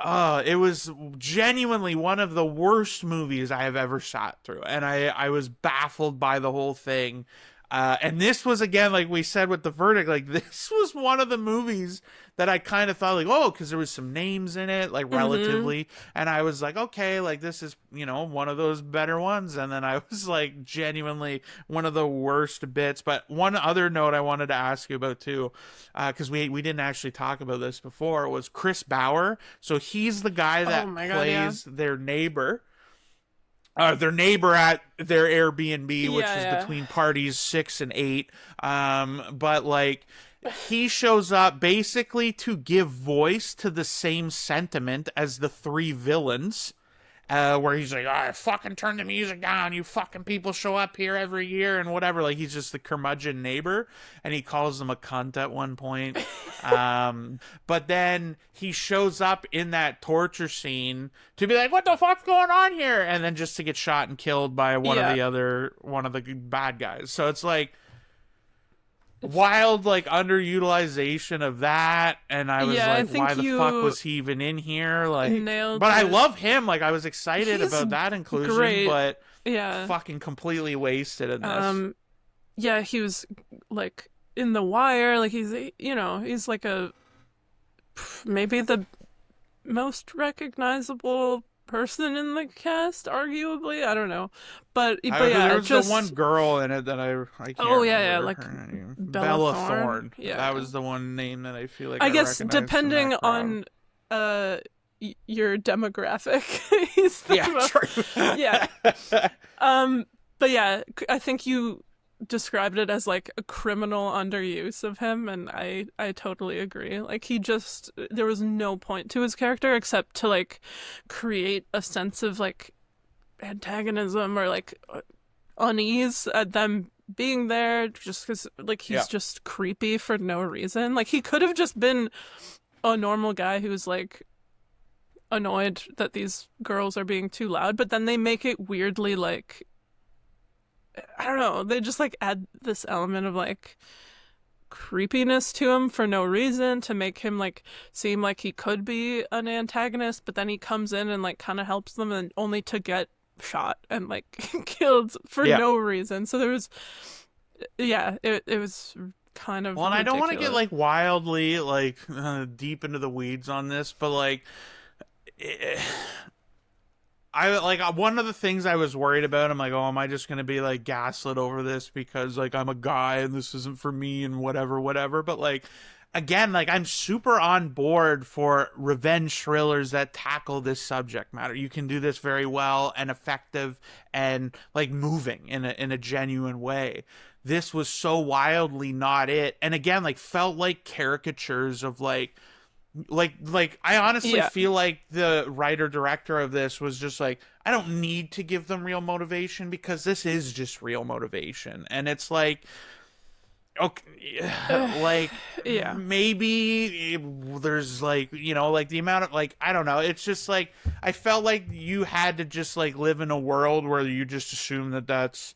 it was genuinely one of the worst movies I have ever sat through, and I was baffled by the whole thing. And this was, again, like we said with The Verdict, like this was one of the movies that I kind of thought like, oh, because there was some names in it, like relatively. And I was like, okay, like this is, one of those better ones. And then I was like genuinely one of the worst bits. But one other note I wanted to ask you about too, because we didn't actually talk about this before, was Chris Bauer. So he's the guy that plays their neighbor. Their neighbor at their Airbnb, which is between parties 6 and 8. But like he shows up basically to give voice to the same sentiment as the 3 villains. Where he's like, oh, fucking turn the music down. You fucking people show up here every year and whatever. Like, he's just the curmudgeon neighbor. And he calls them a cunt at one point. But then he shows up in that torture scene to be like, what the fuck's going on here? And then just to get shot and killed by one of the bad guys. So it's like wild, like, underutilization of that. And I was like, why the fuck was he even in here? Like, but I love him. Like, I was excited about that inclusion, but fucking completely wasted in this. Yeah, he was like in The Wire. Like, he's like maybe the most recognizable person in the cast, arguably. I don't know, but yeah, there was the one girl in it that I can't remember like Bella Thorne. Yeah, that was the one name that I feel like I guess depending on your demographic. But yeah, I think you described it as like a criminal underuse of him, and I totally agree. Like, there was no point to his character except to like create a sense of like antagonism or like unease at them being there, just because like he's just creepy for no reason. Like, he could have just been a normal guy who's like annoyed that these girls are being too loud, but then they make it weirdly like, I don't know, they just like add this element of like creepiness to him for no reason to make him like seem like he could be an antagonist, but then he comes in and like kind of helps them, and only to get shot and like killed for no reason. So there was it was kind of and ridiculous. I don't want to get like wildly like deep into the weeds on this, but like one of the things I was worried about, I'm like, oh, am I just going to be like gaslit over this because like I'm a guy and this isn't for me and whatever. But like, again, like I'm super on board for revenge thrillers that tackle this subject matter. You can do this very well and effective and like moving in a genuine way. This was so wildly not it. And again, like felt like caricatures of like I honestly Yeah. feel like the writer director of this was just like, I don't need to give them real motivation because this is just real motivation. And it's like, okay, Uh, like yeah. maybe there's like, like the amount of like, I don't know, it's just like I felt like you had to just like live in a world where you just assume that that's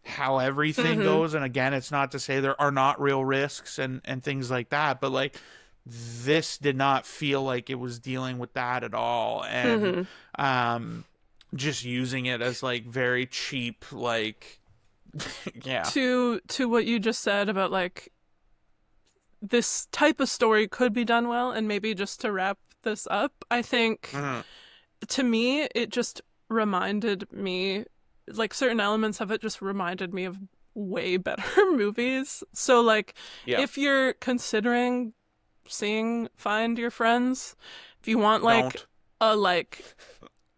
how everything Mhm. goes. And again, it's not to say there are not real risks and things like that, but like this did not feel like it was dealing with that at all. And Mhm. um just using it as like very cheap, like yeah. To what you just said about like this type of story could be done well, and maybe just to wrap this up, I think Mhm. to me it just reminded me, like certain elements of it just reminded me of way better movies. So like Yeah. if you're considering seeing Find Your Friends, if you want like Don't. a like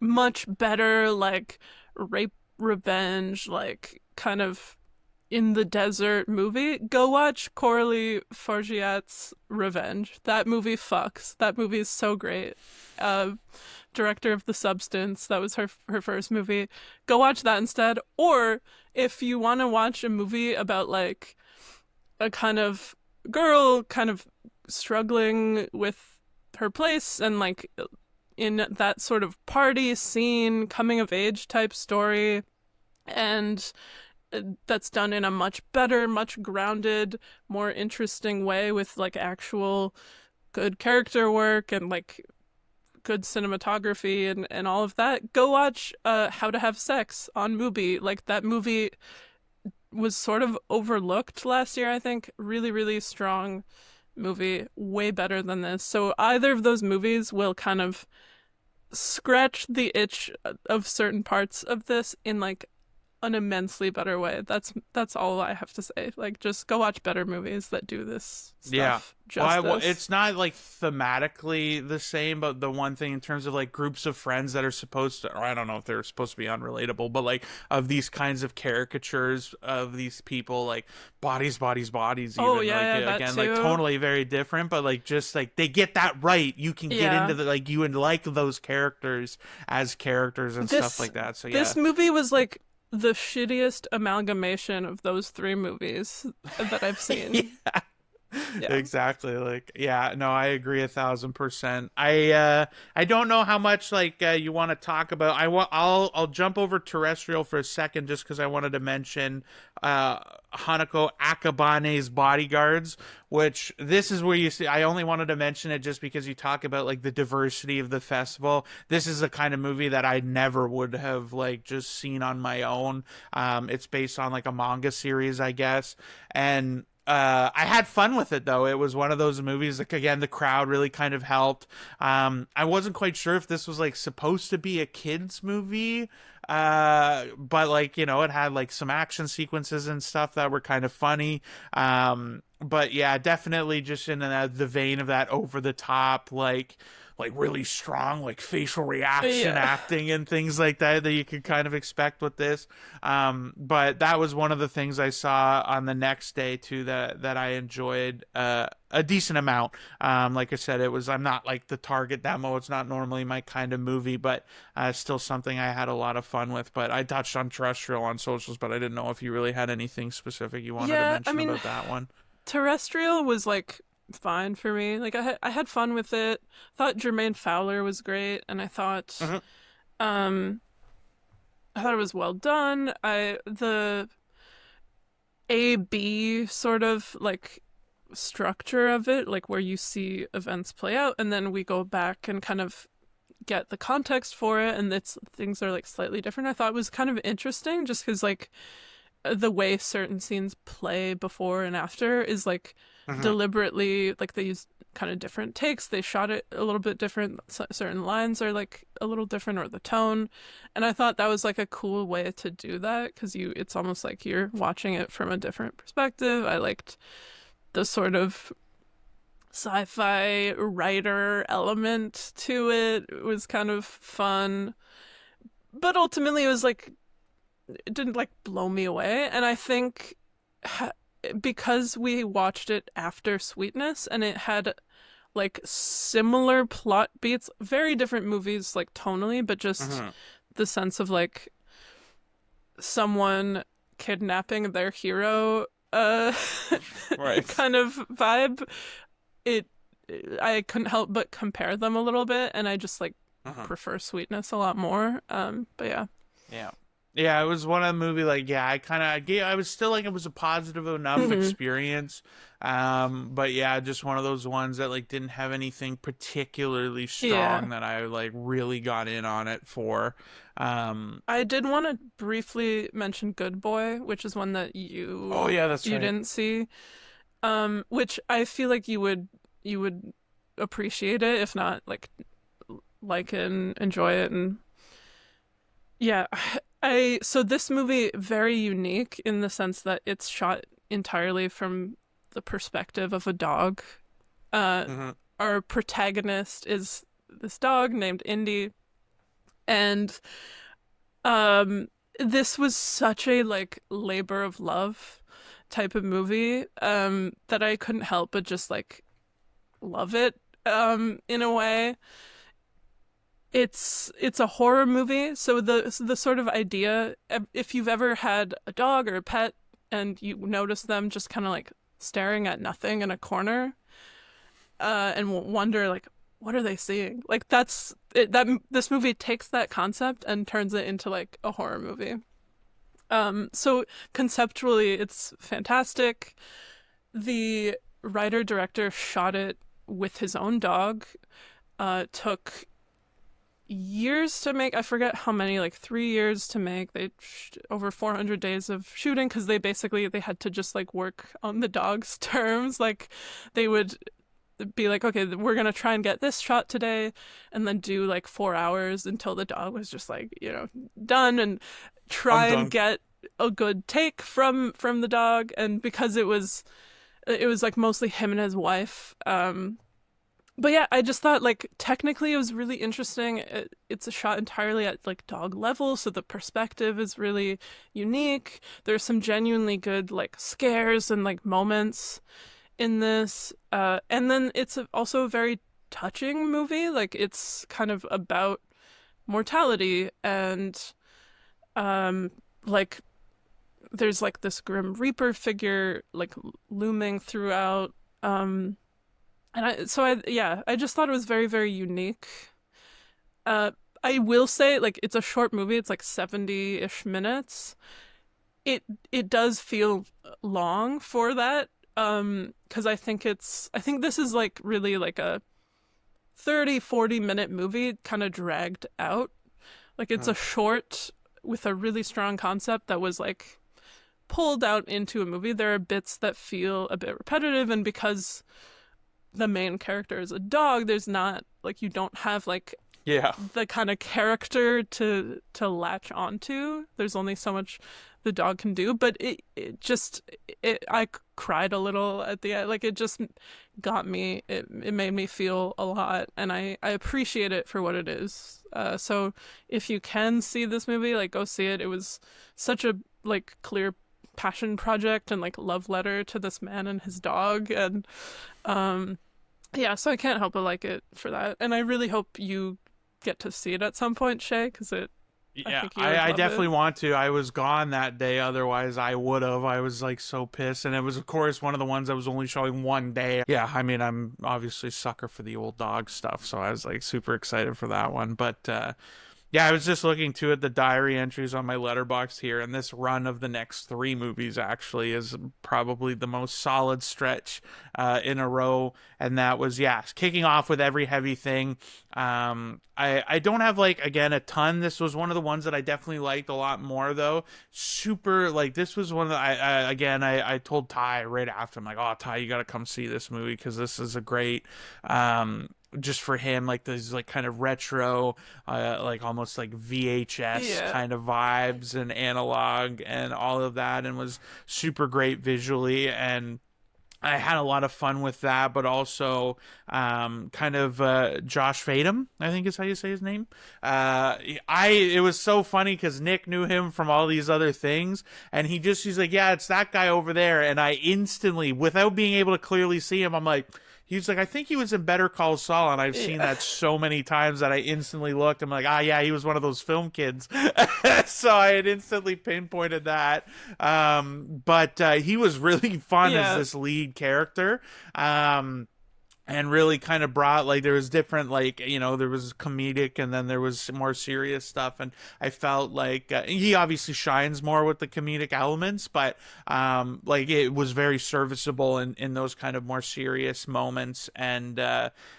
much better like rape revenge like kind of in the desert movie, go watch Coralie Forgiat's Revenge. That movie fucks. That movie is so great. Uh, Director of The Substance, that was her first movie. Go watch that instead. Or if you want to watch a movie about like a kind of girl kind of struggling with her place and like in that sort of party scene, coming of age type story, and that's done in a much better, much grounded, more interesting way with like actual good character work and like good cinematography and all of that. Go watch How to Have Sex on Mubi. Like that movie was sort of overlooked last year, I think. Really, really strong movie, way better than this. So either of those movies will kind of scratch the itch of certain parts of this in like an immensely better way. That's all I have to say. Like just go watch better movies that do this Yeah. stuff Well, justice. it's not like thematically the same, but the one thing in terms of like groups of friends that are supposed to, or I don't know if they're supposed to be unrelatable, but like of these kinds of caricatures of these people, like bodies, Oh even yeah, like yeah, that again, like too. totally very different, but like just like they get that right. You can get Yeah. into the like you would like those characters as characters and stuff This like that. So yeah. this movie was like the shittiest amalgamation of those three movies that I've seen. Yeah. Yeah. Exactly. Like, yeah, no, I agree 1,000%. I don't know how much like you want to talk about. I'll jump over terrestrial for a second just because I wanted to mention uh Hanako Akabane's Bodyguards, which this is where you see. I only wanted to mention it just because you talk about like the diversity of the festival. This is the kind of movie that I never would have like just seen on my own. It's based on like a manga series, I guess, and I had fun with it though. It was one of those movies like again the crowd really kind of helped. I wasn't quite sure if this was like supposed to be a kids movie, but like it had like some action sequences and stuff that were kind of funny. But yeah, definitely just in the vein of that over the top like really strong like facial reaction Yeah. acting and things like that that you could kind of expect with this. But that was one of the things I saw on the next day too that I enjoyed a decent amount. Like I said, I'm not like the target demo. It's not normally my kind of movie, but still something I had a lot of fun with. But I touched on terrestrial on socials, but I didn't know if you really had anything specific you wanted to Yeah, I mention mean, about that one. Terrestrial was like fine for me. Like I had fun with it. Thought Jermaine Fowler was great, and Hmm. um I thought it was well done. I the A B sort of like structure of it, like where you see events play out, and then we go back and kind of get the context for it, and it's things are like slightly different. I thought was kind of interesting, just because like the way certain scenes play before and after is like Hmm. deliberately like they use kind of different takes, they shot it a little bit different, certain lines are like a little different, or the tone, and I thought that was like a cool way to do that because it's almost like you're watching it from a different perspective. I liked the sort of sci-fi writer element to it. It was kind of fun, but ultimately it was like it didn't like blow me away. And I think because we watched it after Sweetness and it had like similar plot beats, very different movies like tonally, but just Hmm. the sense of like someone kidnapping their hero Right. kind of vibe. It I couldn't help but compare them a little bit, and I just like Hmm. prefer Sweetness a lot more. But yeah. Yeah. Yeah, it was one of the movie like yeah, I was still like it was a positive enough Hmm. experience. But yeah, just one of those ones that like didn't have anything particularly Yeah. strong that I like really got in on it for. Um I did want to briefly mention Good Boy, which is one that oh yeah, that's you right. didn't see. Which I feel like you would appreciate it, if not like and enjoy it. And yeah, I so this movie very unique in the sense that it's shot entirely from the perspective of a dog. Uh, Hmm. our protagonist is this dog named Indy, and um, this was such a like labor of love type of movie that I couldn't help but just like love it in a way. It's a horror movie, so the sort of idea, if you've ever had a dog or a pet and you notice them just kind of like staring at nothing in a corner, and wonder like what are they seeing? Like that's it, that this movie takes that concept and turns it into like a horror movie. So conceptually, it's fantastic. The writer director shot it with his own dog. Took years to make. I forget how many, like 3 years to make. They over 400 days of shooting because they had to just like work on the dog's terms. Like they would be like, okay, we're gonna try and get this shot today, and then do like 4 hours until the dog was just like done, and try I'm and done. get a good take from the dog. And because it was like mostly him and his wife. But yeah, I just thought like technically it was really interesting. It's a shot entirely at like dog level, so the perspective is really unique. There's some genuinely good like scares and like moments in this. And then it's also a very touching movie. Like it's kind of about mortality and um like there's like this grim reaper figure like looming throughout. I just thought it was very very unique. uh I will say like it's a short movie. It's like 70-ish minutes. It does feel long for that, because I think this is like really like a 30-40 minute movie kind of dragged out. Like it's a Mhm. short with a really strong concept that was like pulled out into a movie. There are bits that feel a bit repetitive, and because the main character is a dog, there's not like you don't have like Yeah. the kind of character to latch onto. There's only so much the dog can do, but it just I cried a little at the end. Like it just got me. It made me feel a lot, and I appreciate it for what it is. So if you can see this movie, like go see it. It was such a like clear passion project and like love letter to this man and his dog. And um yeah, so I can't help but like it for that. And I really hope you get to see it at some point, Shay, because I Yeah, think you would I love it. definitely want to. I was gone that day, otherwise I would have. I was like so pissed, and it was of course one of the ones that was only showing one day. Yeah, I mean I'm obviously a sucker for the old dog stuff, so I was like super excited for that one. But yeah, I was just looking too at the diary entries on my letterbox here, and this run of the next three movies actually is probably the most solid stretch in a row. And that was, yeah, kicking off with Every Heavy Thing. I don't have like again a ton. This was one of the ones that I definitely liked a lot more though. Super like this was one that I told Ty right after. I'm like, oh Ty, you got to come see this movie because this is a great just for him like this like kind of retro like almost like VHS Yeah. kind of vibes and analog and all of that, and was super great visually. And I had a lot of fun with that, but also kind of Josh Fadem, I think is how you say his name. It was so funny because Nick knew him from all these other things, and he's like, yeah, it's that guy over there, and I instantly, without being able to clearly see him, I'm like. He's like, I think he was in Better Call Saul, and I've seen Yeah. that so many times that I instantly looked. I'm like, yeah, he was one of those film kids. So I had instantly pinpointed that. But he was really fun as Yeah. this lead character. And really kind of brought like there was different like there was comedic and then there was more serious stuff, and I felt like he obviously shines more with the comedic elements, but like it was very serviceable in those kind of more serious moments. And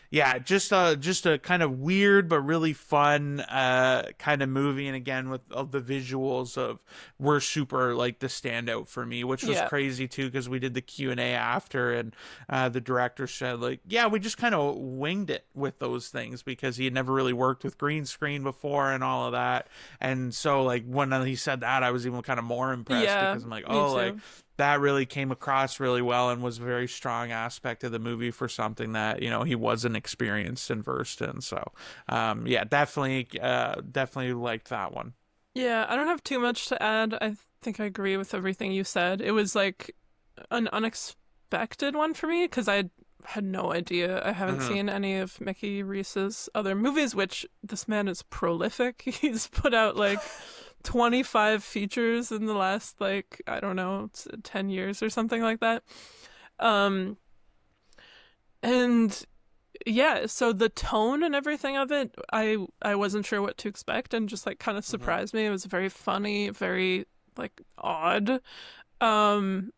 yeah, just a kind of weird but really fun kind of movie. And again, with of the visuals of were super like the standout for me, which was Yeah. crazy too because we did the Q&A after, and the director said like, yeah, we just kind of winged it with those things because he had never really worked with green screen before and all of that. And so like when he said that, I was even kind of more impressed Yeah. because I'm like, Me oh, like too. that really came across really well and was a very strong aspect of the movie for something that he wasn't experienced and versed in. So yeah, definitely liked that one. Yeah, I don't have too much to add. I think I agree with everything you said. It was like an unexpected one for me because I had no idea. I haven't Hmm. seen any of Mickey Reese's other movies, which this man is prolific. He's put out like 25 features in the last like I don't know, 10 years or something like that. Um and yeah, so the tone and everything of it, I wasn't sure what to expect and just like kind of Hmm. surprised me. It was very funny, very like odd. Um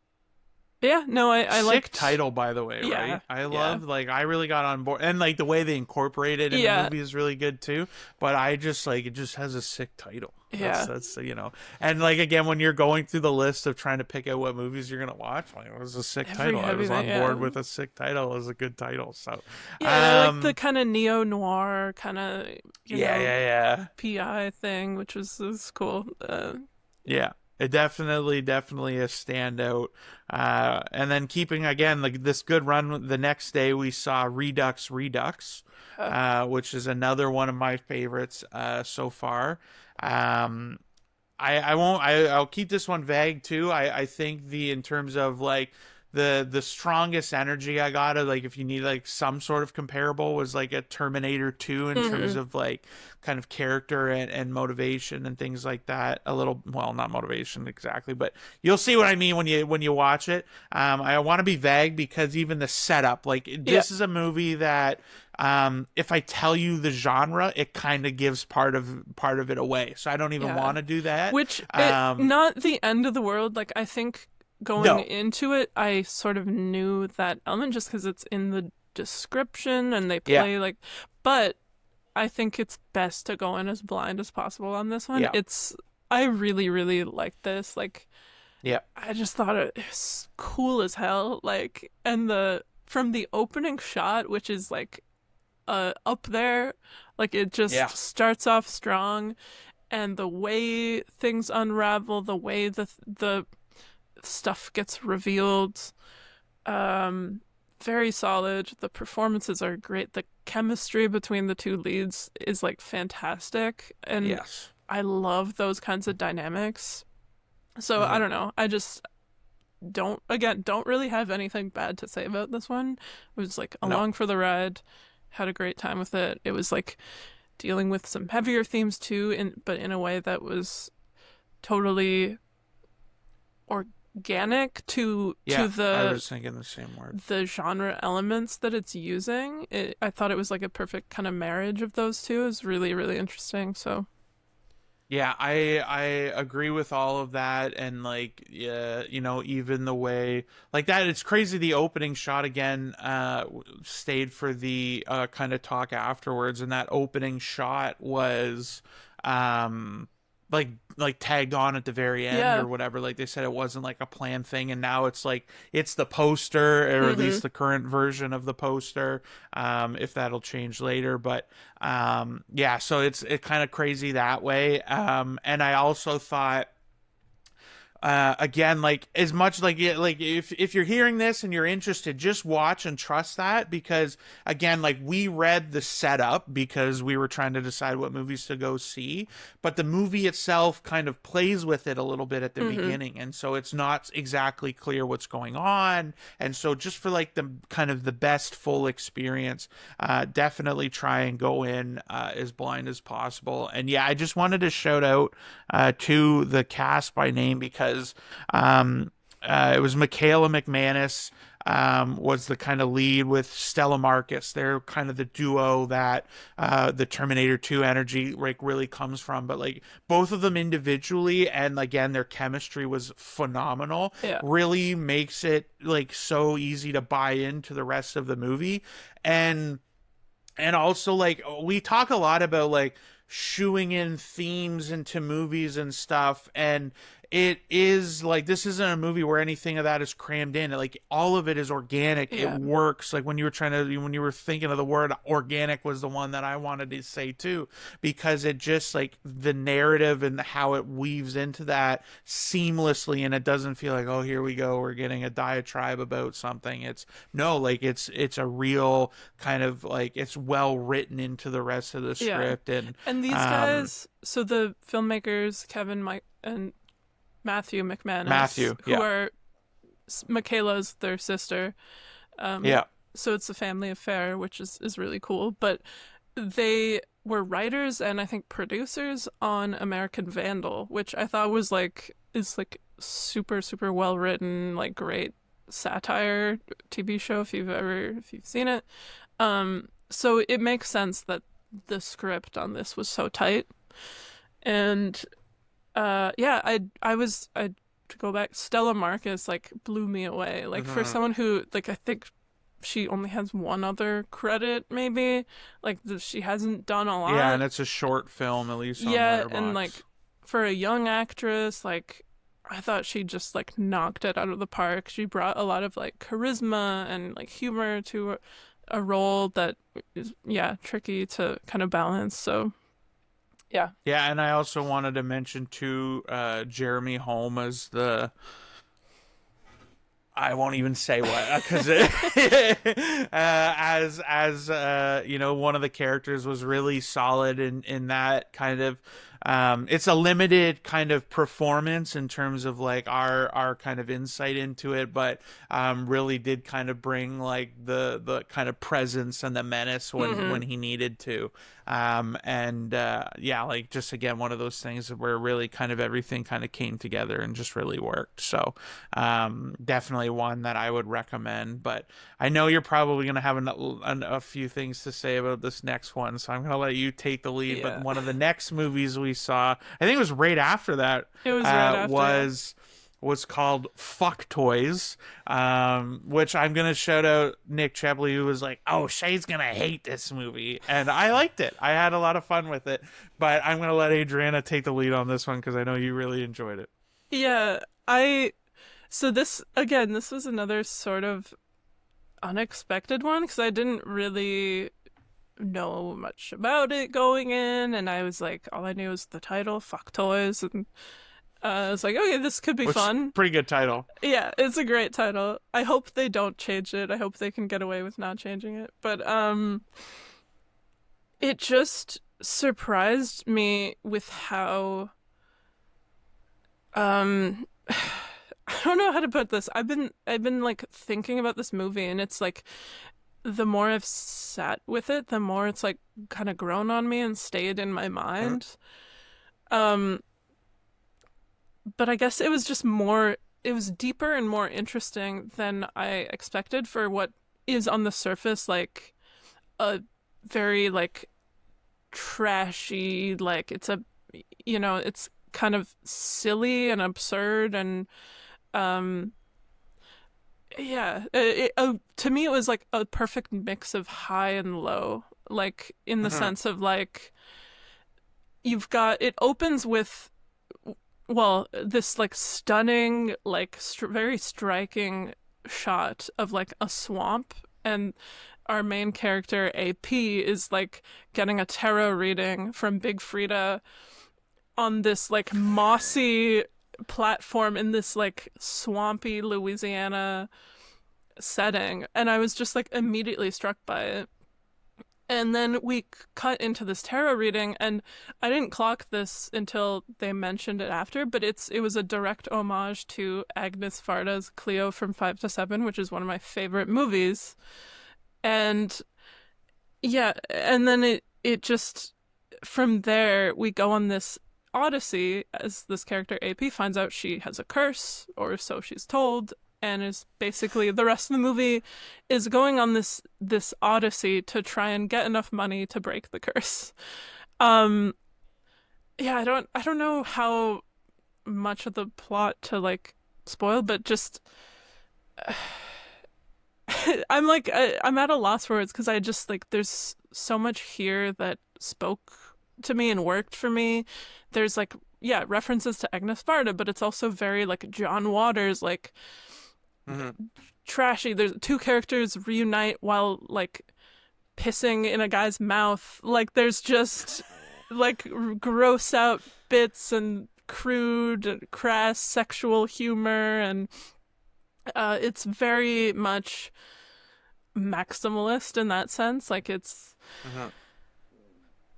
yeah, no, I Sick liked title, by the way, yeah, right? I yeah. love, like, I really got on board, and like the way they incorporate it in the Yeah, movie is really good too. But I just like it just has a sick title. That's yeah. and like again, when you're going through the list of trying to pick out what movies you're gonna watch, like it was a sick Every title. I was everything, on yeah. board with a sick title. It was a good title. So, Yeah, and I like the um, kind of neo-noir kind of, yeah, yeah, yeah. PI thing, which was cool. Yeah, it definitely a standout. And then keeping again like this good run. The next day we saw Redux, Yeah. which is another one of my favorites so far. Um, I won't. I'll keep this one vague too. I think the in terms of like the strongest energy I got of like if you need like some sort of comparable was like a Terminator 2 in terms Hmm. of like kind of character and motivation and things like that. A little well, not motivation exactly, but you'll see what I mean when you watch it. I want to be vague because even the setup, like Yeah, this is a movie that if I tell you the genre, it kind of gives part of it away. So I don't even yeah. want to do that. Which it Um, not the end of the world. Like I think going no, into it, I sort of knew that element just because it's in the description and they yeah, play like. But I think it's best to go in as blind as possible on this one. yeah, I really really like this. Like yeah, I just thought it was cool as hell. Like and the from the opening shot, which is like up there, like it just yeah, starts off strong and the way things unravel, the way the stuff gets revealed, um, very solid. The performances are great. The chemistry between the two leads is like fantastic, and yes. I love those kinds of dynamics. So I Hmm. don't know. I just don't really have anything bad to say about this one. It was like No, along for the ride, had a great time with it. It was like dealing with some heavier themes too, but in a way that was totally organic to yeah, I was thinking the same word. the genre elements that it's using. I thought it was like a perfect kind of marriage of those two. It was really really interesting. So Yeah, I agree with all of that, and like yeah, even the way like that, it's crazy. The opening shot again stayed for the kind of talk afterwards, and that opening shot was um like tagged on at the very end yeah, or whatever. Like they said, it wasn't like a planned thing, and now it's like it's the poster, or at mm-hmm. least the current version of the poster. If that'll change later, but yeah, so it kind of crazy that way. And I also thought Again, like as much like like if you're hearing this and you're interested, just watch and trust that, because again, like we read the setup because we were trying to decide what movies to go see, but the movie itself kind of plays with it a little bit at the Mm-hmm. beginning, and so it's not exactly clear what's going on. And so just for like the kind of the best full experience, definitely try and go in as blind as possible. And yeah, I just wanted to shout out to the cast by name because it was Michaela McManus was the kind of lead with Stella Marcus. They're kind of the duo that the Terminator 2 energy like really comes from. But like both of them individually and again their chemistry was phenomenal. Yeah. Really makes it like so easy to buy into the rest of the movie. And also like we talk a lot about like shoeing in themes into movies and stuff, and it is like this isn't a movie where anything of that is crammed in. Like all of it is organic. It Yeah. works. Like when you were trying to when you were thinking of the word organic was the one that I wanted to say too, because it just like the narrative and how it weaves into that seamlessly, and it doesn't feel like, oh, here we go, we're getting a diatribe about something. It's no, like it's a real kind of like it's well written into the rest of the Yeah. script. And And these um guys, so the filmmakers, Kevin, Mike, and Matthew McManus, Matthew, who yeah, are Michaela's their sister. Um, yeah, so it's a family affair, which is really cool. But they were writers and I think producers on American Vandal, which I thought was like is like super super well written, like great satire TV show if you've seen it. So it makes sense that the script on this was so tight. And yeah, I to go back, Stella Marcus like blew me away. Like for hmm someone who like I think she only has one other credit maybe. Like she hasn't done a yeah, and lot it's a short film, at least on yet, and Letterbox. like for a young actress, like I thought she just like knocked it out of the park. She brought a lot of like charisma and like humor to a role that is yeah, tricky to kind of balance. So, yeah. Yeah, and I also wanted to mention too, Jeremy Holm as the I won't even say what because you know, one of the characters was really solid in that kind of it's a limited kind of performance in terms of like our kind of insight into it, but really did kind of bring like the kind of presence and the menace when Mhm. he needed to. And yeah, like just again one of those things where really kind of everything kind of came together and just really worked. So definitely one that I would recommend. But I know you're probably going to have a few things to say about this next one, so I'm going to let you take the lead. But Yeah. one of the next movies we saw, I think it was right after that, It was right after, yeah. was called Fuck Toys, which I'm gonna shout out Nick Chebley, who was like, "Oh, Shay's gonna hate this movie," and I liked it. I had a lot of fun with it, but I'm gonna let Adriana take the lead on this one because I know you really enjoyed it. Yeah, I so this again, this was another sort of unexpected one because I didn't really know much about it going in, and I was like, all I knew was the title, "Fuck Toys," and I was like, okay, this could be Which fun. pretty good title. Yeah, it's a great title. I hope they don't change it. I hope they can get away with not changing it. But it just surprised me with how I don't know how to put this. I've been like thinking about this movie, and it's like the more I've sat with it, the more it's like kind of grown on me and stayed in my Mhm. mind. Um but I guess it was just more it was deeper and more interesting than I expected for what is on the surface like a very like trashy, like it's a it's kind of silly and absurd and um yeah, to me it was like a perfect mix of high and low, like in the Mhm. sense of like you've got it opens with well this like stunning like very striking shot of like a swamp, and our main character AP is like getting a tarot reading from Big Frida on this like mossy platform in this like swampy Louisiana setting, and I was just like immediately struck by it. And then we cut into this tarot reading, and I didn't clock this until they mentioned it after, but it was a direct homage to Agnes Varda's Cleo from 5 to 7, which is one of my favorite movies. And yeah, and then it just from there we go on this odyssey as this character AP finds out she has a curse, or so she's told, and is basically the rest of the movie is going on this odyssey to try and get enough money to break the curse. Um yeah, I don't know how much of the plot to like spoil, but just I'm at a loss for words because I just like there's so much here that spoke to me and worked for me. There's like yeah, references to Agnes Varda, but it's also very like John Waters, like Mm-hmm. trashy. There's two characters reunite while like pissing in a guy's mouth. Like there's just like gross out bits and crude, crass sexual humor, and it's very much maximalist in that sense. Like it's Mm-hmm.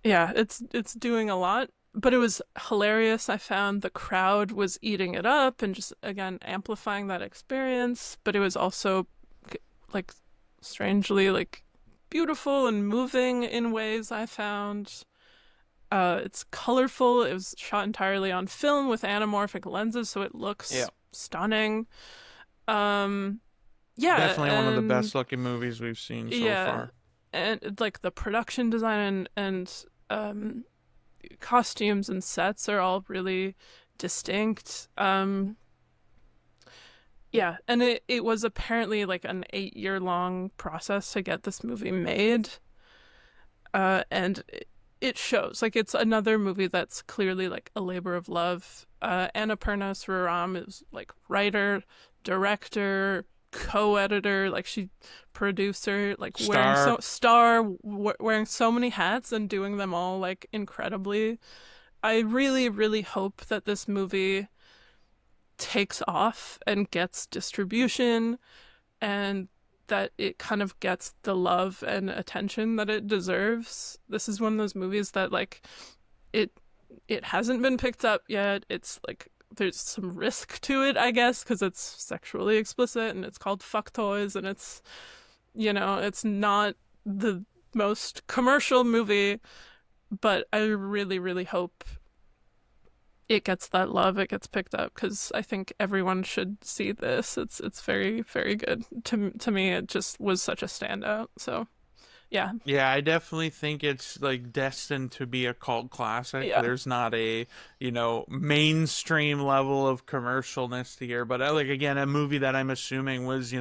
yeah, it's doing a lot, but it was hilarious. I found the crowd was eating it up and just again amplifying that experience, but it was also like strangely like beautiful and moving in ways I found. It's colorful. It was shot entirely on film with anamorphic lenses, so it Yeah, looks stunning. Um, yeah, definitely one of the and best looking movies we've seen so yeah, far. and like the production design and costumes and sets are all really distinct. Yeah, and it was apparently like an 8 year long process to get this movie made. And it shows. Like it's another movie that's clearly like a labor of love. Annapurna Sriram is like writer, director, co-editor, like she producer, like wearing so Star. wearing so many hats and doing them all like incredibly. I really really hope that this movie takes off and gets distribution, and that it kind of gets the love and attention that it deserves. This is one of those movies that like it it hasn't been picked up yet. It's like there's some risk to it, I guess, because it's sexually explicit and it's called Fuck Toys, and it's it's not the most commercial movie, but I really really hope it gets that love, it gets picked up, because I think everyone should see this. It's very very good. To me, it just was such a standout. So yeah, Yeah, I definitely think it's like destined to be a cult classic. yeah, There's not a, mainstream level of commercialness here, but like again, a movie that I'm assuming was,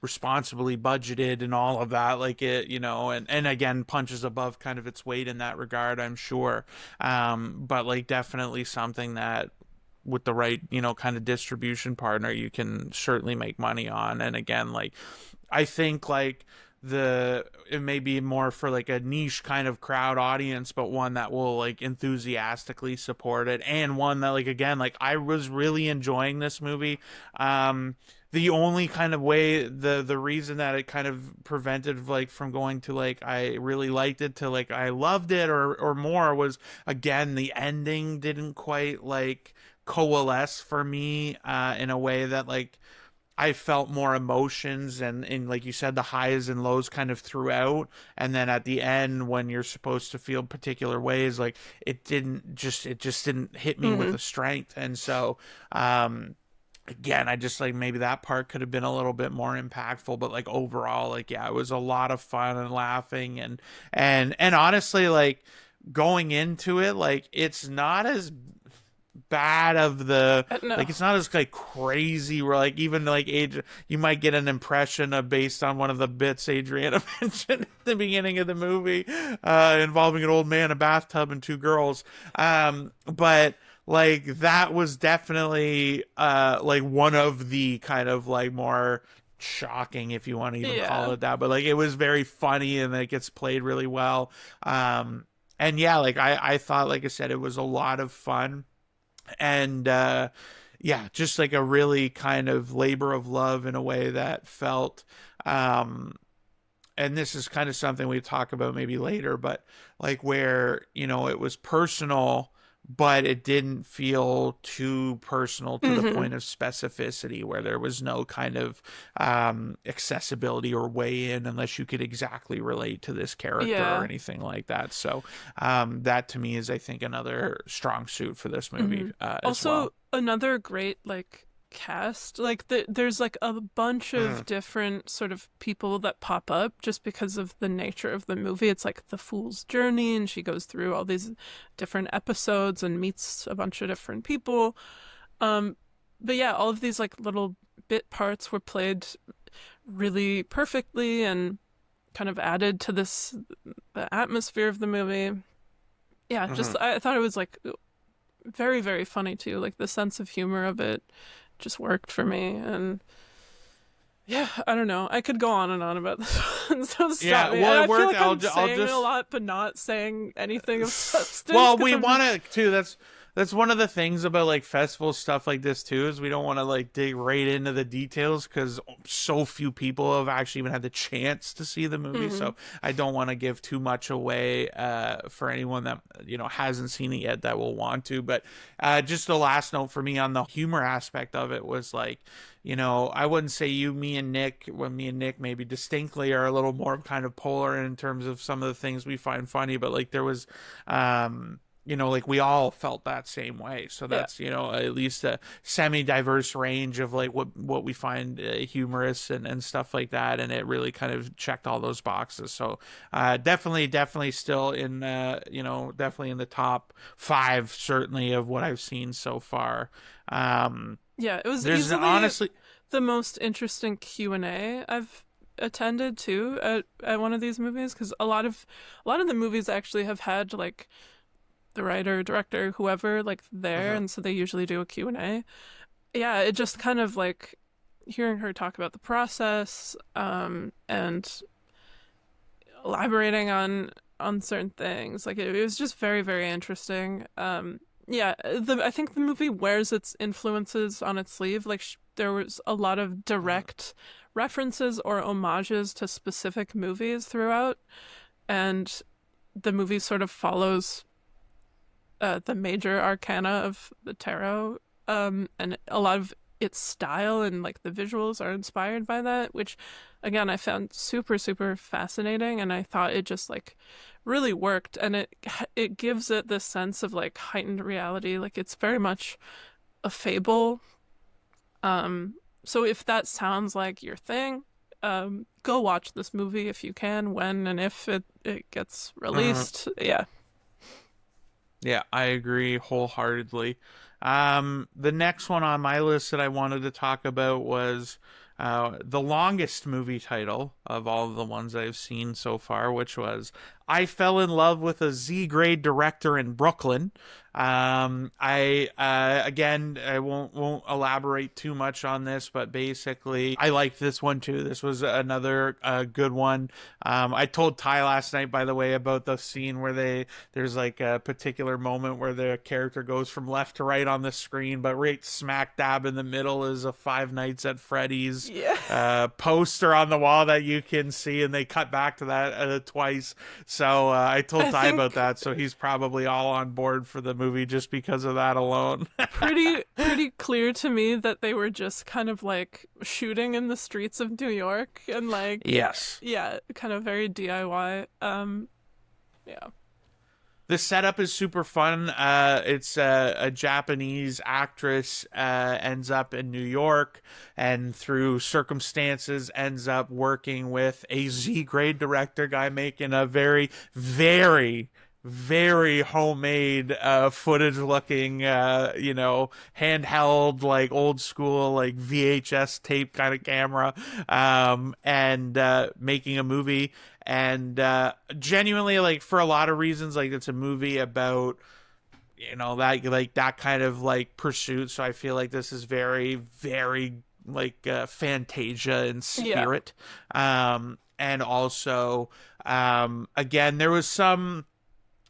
responsibly budgeted and all of that, like it, and again punches above kind of its weight in that regard, I'm sure. But like definitely something that with the right, kind of distribution partner, you can certainly make money on. And again, like I think like it may be more for like a niche kind of crowd audience, but one that will like enthusiastically support it, and one that like again like I was really enjoying this movie. The only kind of way, the reason that it kind of prevented like from going to like I really liked it to like I loved it or more was again the ending didn't quite like coalesce for me in a way that like I felt more emotions and like you said, the highs and lows kind of throughout. And then at the end, when you're supposed to feel particular ways, like it just didn't hit me with mm-hmm. the strength. And so, again, I just like maybe that part could have been a little bit more impactful, but like overall, like, yeah, it was a lot of fun and laughing and honestly, like going into it, like it's not as bad of the No, like it's not as like crazy where like even like age you might get an impression of based on one of the bits Adriana mentioned at the beginning of the movie involving an old man, a bathtub, and two girls. But like that was definitely like one of the kind of like more shocking, if you want to even call yeah, it that, but like it was very funny and it gets played really well. And yeah, like I thought, like I said, it was a lot of fun. And yeah, just like a really kind of labor of love in a way that felt, um, and this is kind of something we talk about maybe later, but like where, it was personal, but it didn't feel too personal to the Hmm. point of specificity, where there was no kind of accessibility or way in unless you could exactly relate to this character or Yeah. anything like that. So that to me is, I think, another strong suit for this movie Hmm. as well. Also, another great like cast. Like there's like a bunch of Mm, different sort of people that pop up just because of the nature of the movie. It's like the fool's journey, and she goes through all these different episodes and meets a bunch of different people. Um, but yeah, all of these like little bit parts were played really perfectly and kind of added to this the atmosphere of the movie. Yeah, just mhm. I thought it was like very, very funny too. Like the sense of humor of it just worked for me. And yeah, I don't know. I could go on and on about this one, so stop Yeah, me. And well, it I feel worked. like I'm I'll saying a just lot, but not saying anything of substance Well, because we I'm want just. to too. That's one of the things about like festival stuff like this too, is we don't want to like dig right into the details because so few people have actually even had the chance to see the movie. Mhm. So I don't want to give too much away for anyone that hasn't seen it yet that will want to. But just the last note for me on the humor aspect of it was like, I wouldn't say me and Nick, when me and Nick maybe distinctly are a little more kind of polar in terms of some of the things we find funny, but like there was, like we all felt that same way. So Yeah. that's, at least a semi-diverse range of like what we find humorous and stuff like that. And it really kind of checked all those boxes. So definitely still in, definitely in the top five, certainly, of what I've seen so far. Um, Yeah, it was there's easily honestly, the most interesting Q&A I've attended too at one of these movies because a lot of the movies actually have had like the writer, director, whoever like there, mhm, and so they usually do a Q&A. Yeah, it just kind of like hearing her talk about the process and elaborating on certain things. Like it was just very, very interesting. Yeah, I think the movie wears its influences on its sleeve. Like there was a lot of mhm, direct references or homages to specific movies throughout, and the movie sort of follows the major arcana of the tarot, and a lot of its style and like the visuals are inspired by that, which again I found super super fascinating, and I thought it just like really worked, and it gives it this sense of like heightened reality, like it's very much a fable. So if that sounds like your thing, go watch this movie if you can, when and if it gets mhm. released. Yeah. Yeah, I agree wholeheartedly. The next one on my list that I wanted to talk about was the longest movie title of all of the ones I've seen so far, which was I Fell in Love with a Z grade director in Brooklyn. I again, I won't elaborate too much on this, but basically I liked this one too. This was another good one. I told Ty last night, by the way, about the scene where there's like a particular moment where the character goes from left to right on the screen, but right smack dab in the middle is a Five Nights at Freddy's Yeah. poster on the wall that you can see, and they cut back to that twice. So I told I Ty about think that, so he's probably all on board for the movie just because of that alone. pretty clear to me that they were just kind of like shooting in the streets of New York and like Yes. yeah, kind of very DIY. Yeah. The setup is super fun. It's a Japanese actress ends up in New York, and through circumstances ends up working with a Z grade director guy making a very, very, very homemade footage looking, handheld, like old school, like VHS tape kind of camera, and making a movie. And genuinely, like, for a lot of reasons, like, it's a movie about that, like, that kind of like pursuit. So I feel like this is very, very like Fantasia in Yeah. spirit. And also, again, there was some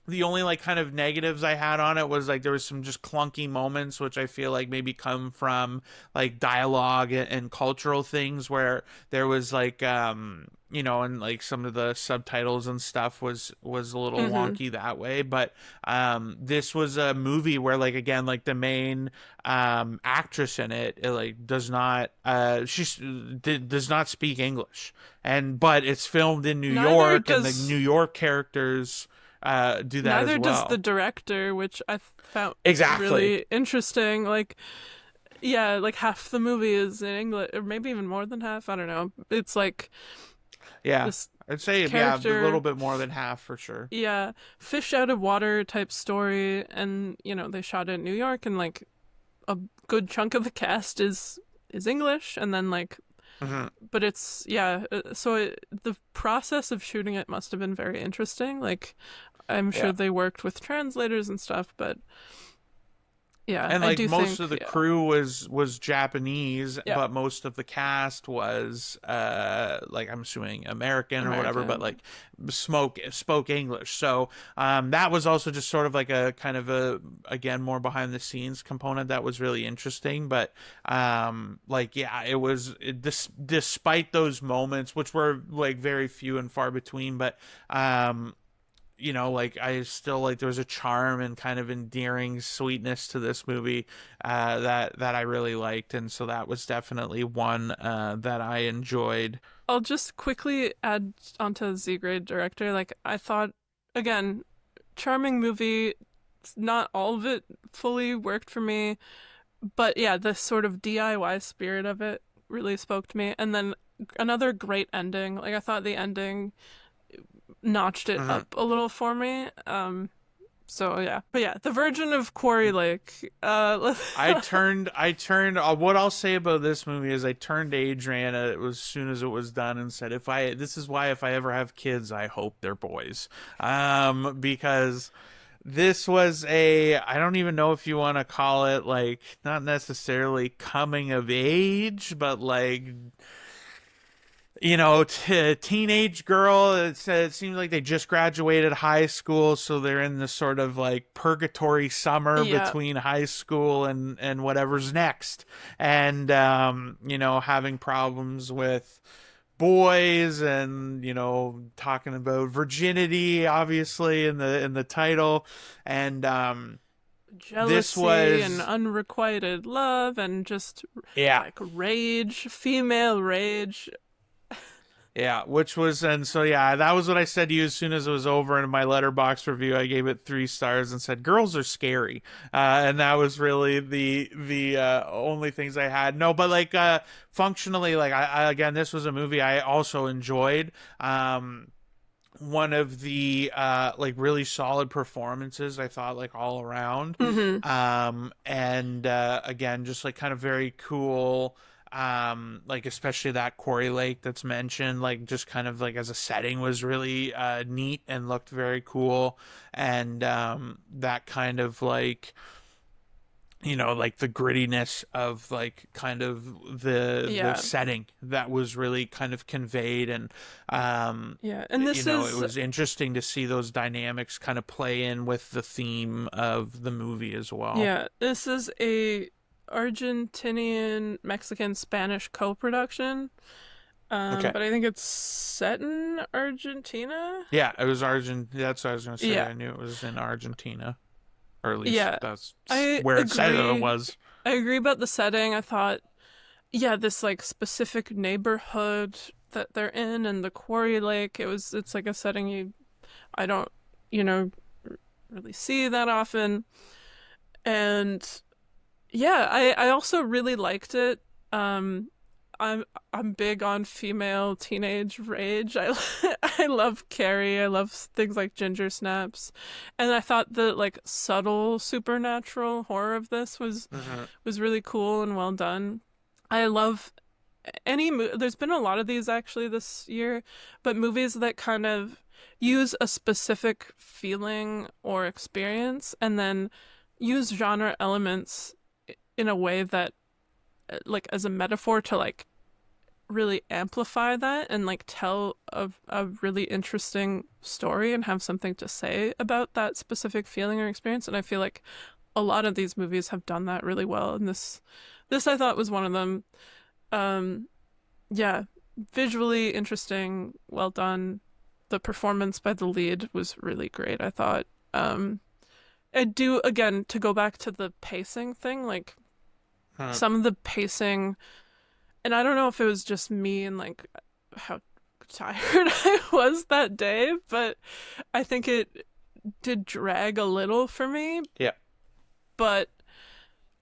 The only like kind of negatives I had on it was like there was some just clunky moments, which I feel like maybe come from like dialogue and cultural things where there was like and like some of the subtitles and stuff was a little Mm-hmm. wonky that way. But this was a movie where like again like the main actress in it like does not does not speak English, and but it's filmed in New Neither York and the New does York characters do that as neither does the well. director, which I found Exactly. really interesting. Like, yeah, like half the movie is in English, or maybe even more than half. I don't know. It's like Yeah. this I'd say yeah, a little character, bit more than half for sure. yeah, fish out of water type story, and they shot it in New York, and like a good chunk of the cast is English, and then like, Hmm. but it's yeah. The process of shooting it must have been very interesting. Like, I'm sure Yeah. they worked with translators and stuff, but yeah, And I like do most of think the yeah, crew was Japanese, yeah, but most of the cast was like I'm assuming American or whatever, but American. like spoke English. So that was also just sort of like a kind of a again more behind the scenes component that was really interesting. But like yeah, despite those moments, which were like very few and far between, but um like I still like there was a charm and kind of endearing sweetness to this movie that I really liked, and so that was definitely one that I enjoyed. I'll just quickly add onto Z grade director. Like I thought, again, charming movie. Not all of it fully worked for me, but yeah, the sort of DIY spirit of it really spoke to me. And then another great ending. Like I thought the ending notched it Mhm. up a little for me. So yeah, but yeah, the Virgin of Quarry Lake. I turned. What I'll say about this movie is I turned to Adriana as soon as it was done and said, This is why if I ever have kids, I hope they're boys, because this was I don't even know if you want to call it like not necessarily coming of age, but like teenage girl. It seems like they just graduated high school, so they're in this sort of like purgatory summer Yeah, between high school and whatever's next, and having problems with boys, and talking about virginity obviously in the title, and this jealousy and was unrequited love and just yeah. like rage, female rage. Yeah, which was and so yeah, that was what I said to you as soon as it was over in my letterbox review. I gave it 3 stars and said girls are scary, and that was really the only things I had. No, but like functionally, like again, this was a movie I also enjoyed. One of the like really solid performances I thought like all around, Mm-hmm. and again just like kind of very cool, like especially that Quarry Lake that's mentioned, like just kind of like as a setting was really neat and looked very cool, and that kind of like like the grittiness of like kind of the Yeah, setting that was really kind of conveyed, and yeah, and this it is was interesting to see those dynamics kind of play in with the theme of the movie as well. yeah, this is a Argentinian Mexican Spanish co-production. Okay. But I think it's set in Argentina. Yeah, it was Argent. That's what I was gonna say. Yeah, I knew it was in Argentina, or at least yeah, that's I where it said it agree. was. I agree about the setting. I thought, yeah, this like specific neighborhood that they're in and the quarry lake. It's like a setting I don't, you know, really see that often. And yeah, I also really liked it. Um, I'm I'm big on female teenage rage. I love Carrie. I love things like Ginger Snaps, and I thought the like subtle supernatural horror of this Hmm. was really cool and well done. I love there's been a lot of these actually this year, but movies that kind of use a specific feeling or experience and then use genre elements in a way that like as a metaphor to like really amplify that and like tell a really interesting story and have something to say about that specific feeling or experience. And I feel like a lot of these movies have done that really well. And this I thought was one of them. Um, yeah, visually interesting, well done. The performance by the lead was really great, I thought. I do, again, to go back to the pacing thing, like Huh. some of the pacing, and I don't know if it was just me and like how tired I was that day, but I think it did drag a little for me, Yeah. but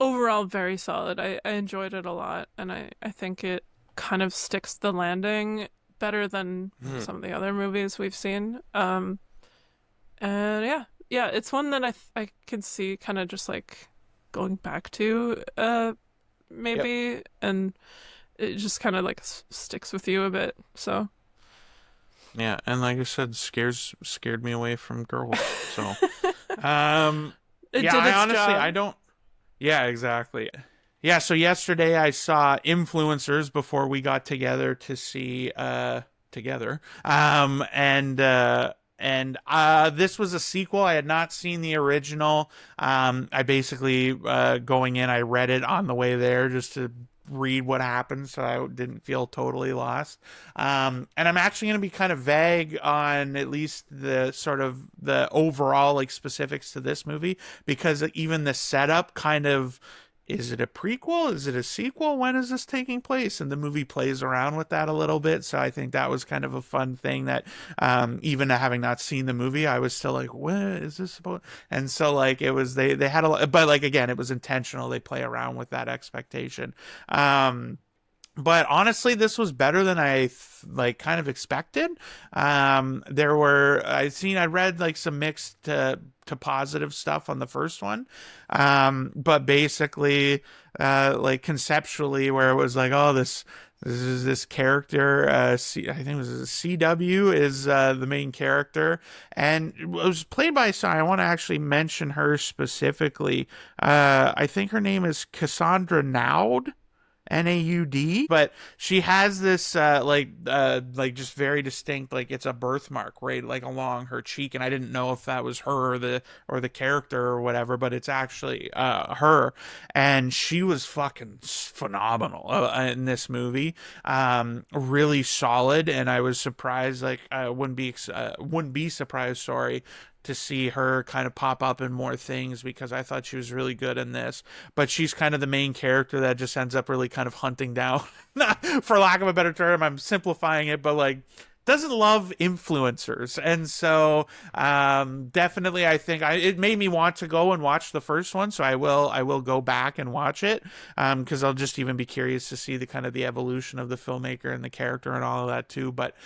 overall very solid. I enjoyed it a lot, and I think it kind of sticks the landing better than Hmm. some of the other movies we've seen. And yeah, it's one that I can see kind of just like going back to Yep. maybe, and it just kind of like sticks with you a bit. So Yeah, and like I said, scared me away from girls. So, um, it yeah, did I its honestly I job. don't. Yeah, exactly. Yeah, so yesterday I saw Influencers before we got together to see together. And this was a sequel. I had not seen the original. I basically going in I read it on the way there just to read what happened so I didn't feel totally lost. And I'm actually going to be kind of vague on at least the sort of the overall like specifics to this movie because even the setup kind of, is it a prequel? Is it a sequel? When is this taking place? And the movie plays around with that a little bit. So I think that was kind of a fun thing that, even having not seen the movie, I was still like, what is this about? And so like it was, they had but like, again, it was intentional. They play around with that expectation. Um, but honestly, this was better than like kind of expected. There were I read like some mixed to positive stuff on the first one, but basically, like conceptually, where it was like, oh, this is this character. I think it was CW is the main character, and it was played by. So I want to actually mention her specifically. I think her name is Cassandra Naud. Naud, but she has this like just very distinct, like it's a birthmark right like along her cheek, and I didn't know if that was her or the character or whatever, but it's actually her, and she was fucking phenomenal in this movie. Really solid, and I was surprised, like I wouldn't be surprised, sorry, to see her kind of pop up in more things because I thought she was really good in this. But she's kind of the main character that just ends up really kind of hunting down, for lack of a better term, I'm simplifying it, but like doesn't love influencers. And so definitely I think it made me want to go and watch the first one, so I will go back and watch it, because I'll just even be curious to see the kind of the evolution of the filmmaker and the character and all of that too. But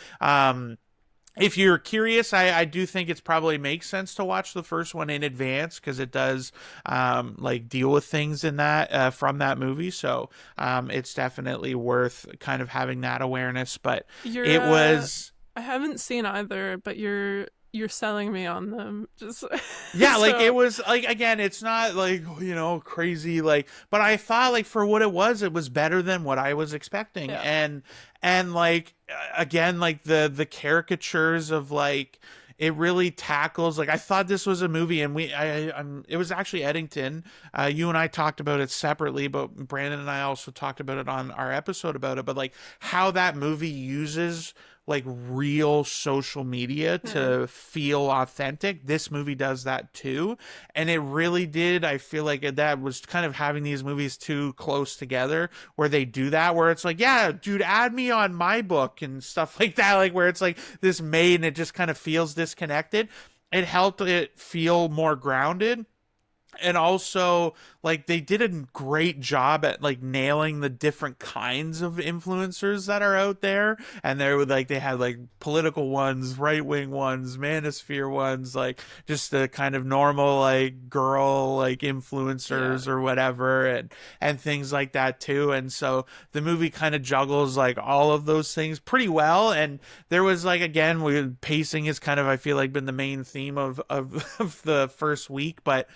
if you're curious, I do think it's probably makes sense to watch the first one in advance because it does like deal with things in that from that movie. So it's definitely worth kind of having that awareness. But You're it was, I haven't seen either, but you're selling me on them. Just yeah, like it so was like, again, it's not like, crazy, like, but I thought like for what it was better than what I was expecting. yeah. And like again, like the caricatures of like, it really tackles, like I thought this was a movie, and it was actually Eddington. You and I talked about it separately, but Brandon and I also talked about it on our episode about it. But like how that movie uses like real social media Hmm. to feel authentic. This movie does that too. And it really did. I feel like that was kind of having these movies too close together where they do that, where it's like, yeah, dude, add me on my book and stuff like that. Like where it's like this made and it just kind of feels disconnected. It helped it feel more grounded, and also like they did a great job at like nailing the different kinds of influencers that are out there. And they had like political ones, right-wing ones, manosphere ones, like just the kind of normal like girl like Yeah. influencers or whatever, and things like that too. And so the movie kind of juggles like all of those things pretty well. And there was like, again, pacing is kind of, I feel like, been the main theme of the first week, but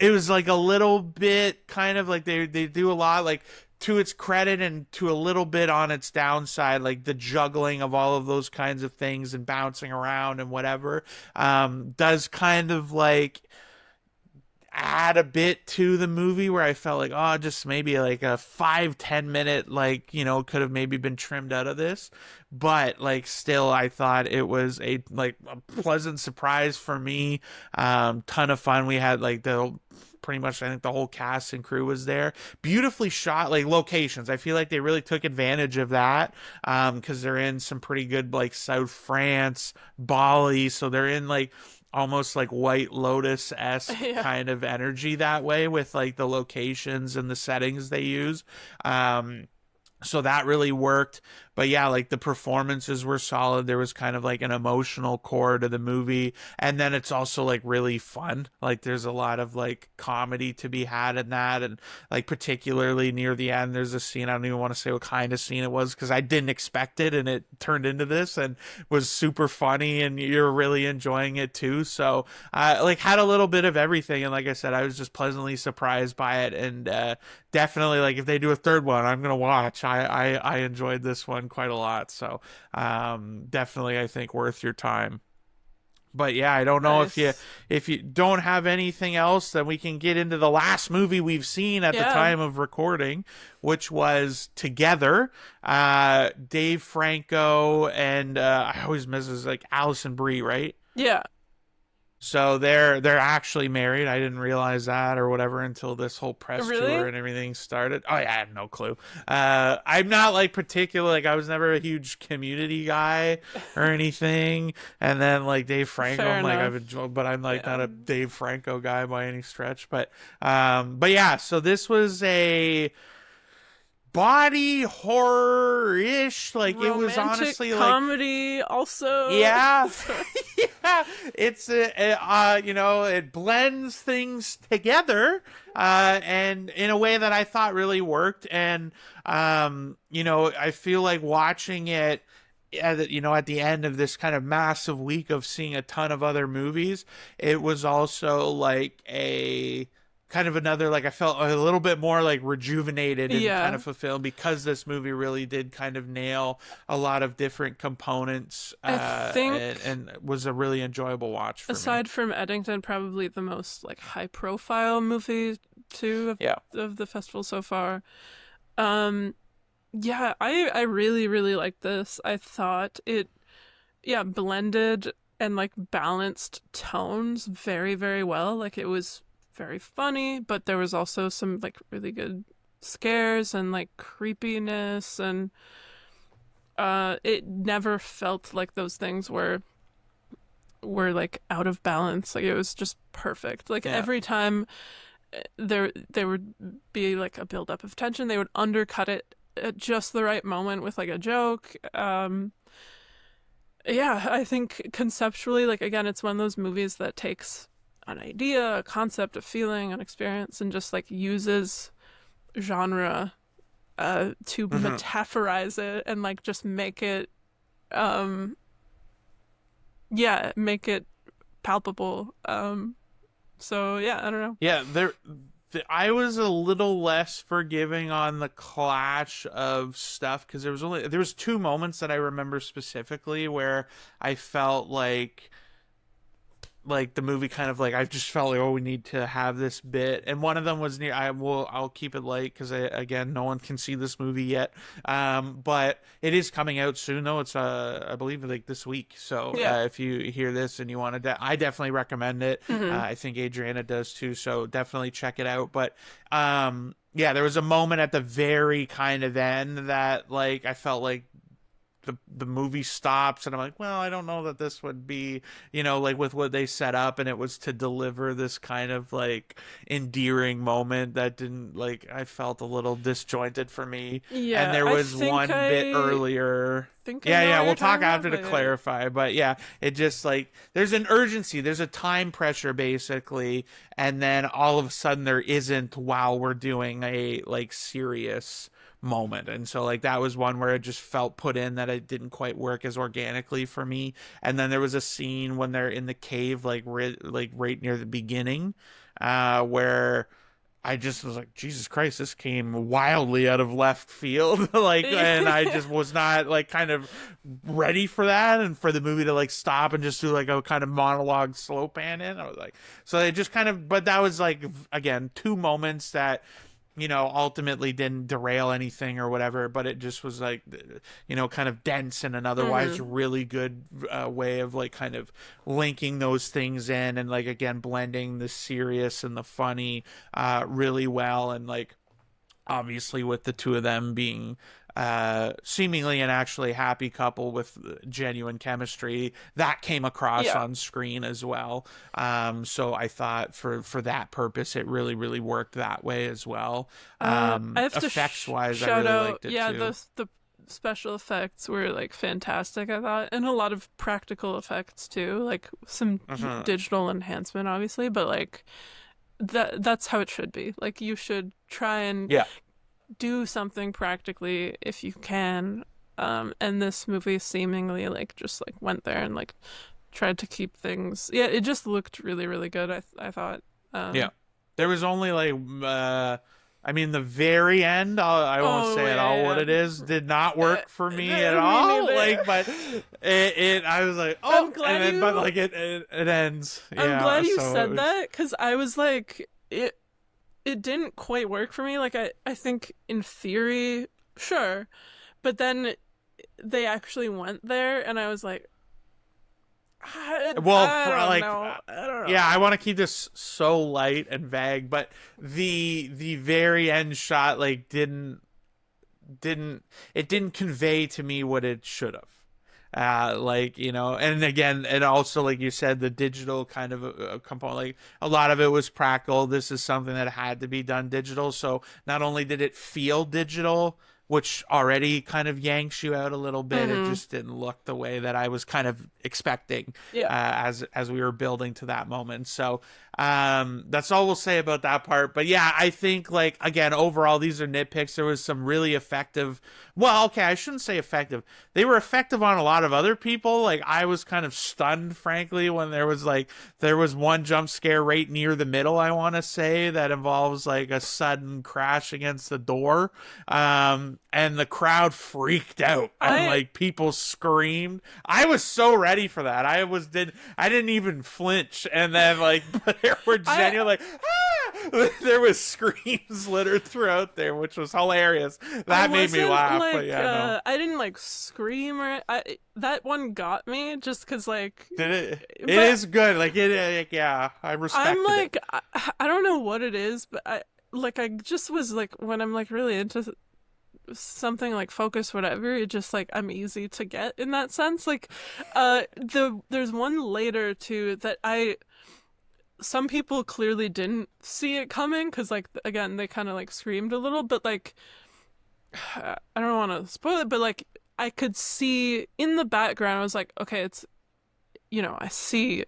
it was like a little bit kind of like they do a lot like to its credit and to a little bit on its downside, like the juggling of all of those kinds of things and bouncing around and whatever, does kind of like add a bit to the movie where I felt like, oh, just maybe like a 5-10 minute, like, could have maybe been trimmed out of this. But like still I thought it was a pleasant surprise for me. Ton of fun. We had like the pretty much, I think the whole cast and crew was there. Beautifully shot, like locations. I feel like they really took advantage of that, because they're in some pretty good like South France, Bali, so they're in like almost like White Lotus-esque Yeah. kind of energy that way with like the locations and the settings they use. So that really worked. But yeah, like the performances were solid. There was kind of like an emotional core to the movie. And then it's also like really fun. Like there's a lot of like comedy to be had in that. And like particularly near the end, there's a scene. I don't even want to say what kind of scene it was because I didn't expect it and it turned into this and was super funny and you're really enjoying it too. So like had a little bit of everything. And like I said, I was just pleasantly surprised by it. And definitely like if they do a third one, I'm gonna watch. I enjoyed this one quite a lot, so definitely I think worth your time. But yeah, I don't know Nice. if you don't have anything else, then we can get into the last movie we've seen at the Yeah. time of recording, which was Together. Dave Franco and I always miss his like Alison Brie, right? Yeah. So they're actually married. I didn't realize that or whatever until this whole press tour Really? and everything started. Oh yeah, I have no clue. I'm not like particular, like I was never a huge Community guy or anything. And then like Dave Franco, Fair I'm like I've enough. enjoyed, but I'm like Yeah. not a Dave Franco guy by any stretch. But yeah, so this was a body horror-ish. Like it was Romantic honestly like comedy also. yeah, yeah. It's it blends things together, and in a way that I thought really worked. And I feel like watching it. At the end of this kind of massive week of seeing a ton of other movies, it was also like a kind of another like I felt a little bit more like rejuvenated and kind Yeah. of fulfilled because this movie really did kind of nail a lot of different components, I think and was a really enjoyable watch for me. aside from Eddington, probably the most like high profile movie too Yeah. of the festival so far. Um yeah, I really, really liked this. I thought it blended and like balanced tones very, very well. Like it was very funny, but there was also some like really good scares and like creepiness and it never felt like those things were like out of balance. Like it was just perfect. Like Yeah. every time there would be like a buildup of tension, they would undercut it at just the right moment with like a joke. Yeah, I think conceptually, like again, it's one of those movies that takes an idea, a concept, a feeling, an experience, and just like uses genre to Hmm. metaphorize it and like just make it um make it palpable. So yeah, I don't know. Yeah, I was a little less forgiving on the clash of stuff because there was two moments that I remember specifically where I felt like the movie kind of like I just felt like, oh, we need to have this bit. And one of them was near I'll keep it light because again no one can see this movie yet, but it is coming out soon though. It's I believe like this week. So Yeah. if you hear this and you want to I definitely recommend it. Hmm. I think Adriana does too, so definitely check it out. But yeah, there was a moment at the very kind of end that like I felt like the movie stops and I'm like, well, I don't know that this would be, like with what they set up, and it was to deliver this kind of like endearing moment that didn't like I felt a little disjointed for me. And Yeah, there I was think one bit earlier. I Yeah, know yeah, what we'll you're talk talking about, after to but yeah. clarify, but yeah, it just like there's an urgency, there's a time pressure basically, and then all of a sudden there isn't while we're doing a like serious moment. And so like that was one where it just felt put in that it didn't quite work as organically for me. And then there was a scene when they're in the cave like right near the beginning, where I just was like, Jesus Christ, this came wildly out of left field. Like, and I just was not like kind of ready for that, and for the movie to like stop and just do like a kind of monologue slow pan in. I was like, so it just kind of, but that was like, again, two moments that, ultimately didn't derail anything or whatever, but it just was like, kind of dense in an otherwise Hmm. really good way of like kind of linking those things in, and like, again, blending the serious and the funny really well. And like, obviously with the two of them being seemingly an actually happy couple with genuine chemistry, that came across Yeah. on screen as well. So I thought for that purpose, it really really worked that way as well. I have to Effects wise, I shout really out, liked it yeah, too. the special effects were like fantastic, I thought, and a lot of practical effects too, like some Uh-huh. digital enhancement, obviously, but like that's how it should be. Like you should try and Yeah. do something practically if you can. And this movie seemingly like just like went there and like tried to keep things. Yeah, it just looked really really good. I thought. Yeah. Um, There was only like, I mean, the very end, I won't oh say it all what yeah, it is, did not yeah. work for me at Me all. neither. Like, but I was like, I'm oh, and glad then, but you. like it ends. I'm Yeah. glad you So it said was, that because I was like it. It didn't quite work for me. Like I think in theory, sure, but then they actually went there, and I was like, well, I for don't like, know. I don't yeah, know. I want to keep this so light and vague, but the very end shot, like, didn't it didn't convey to me what it should have. Like, and again, and also like you said, the digital kind of component, like a lot of it was practical. This is something that had to be done digital, so not only did it feel digital, which already kind of yanks you out a little bit, it Mm-hmm. just didn't look the way that I was kind of expecting Yeah. as we were building to that moment. So that's all we'll say about that part. But yeah, I think, like, again, overall, these are nitpicks. There was some really effective, well, okay, I shouldn't say effective, they were effective on a lot of other people. Like, I was kind of stunned, frankly, when there was one jump scare right near the middle, I want to say, that involves like a sudden crash against the door. And the crowd freaked out and I like people screamed. I was so ready for that. I didn't even flinch. And then like but there were I genuine like, ah! There was screams littered throughout there, which was hilarious. I That made me wasn't laugh. But like yeah, no. I didn't like scream or that one got me just cuz like Did it? It but is good. Like yeah, I I'm respected it. like I don't know what it is, but I just was like when I'm like really into something like focus whatever, it just like I'm easy to get in that sense. Like there's one later too that I some people clearly didn't see it coming cuz like again they kind of like screamed a little, but like I don't want to spoil it, but like I could see in the background I was like okay, it's I see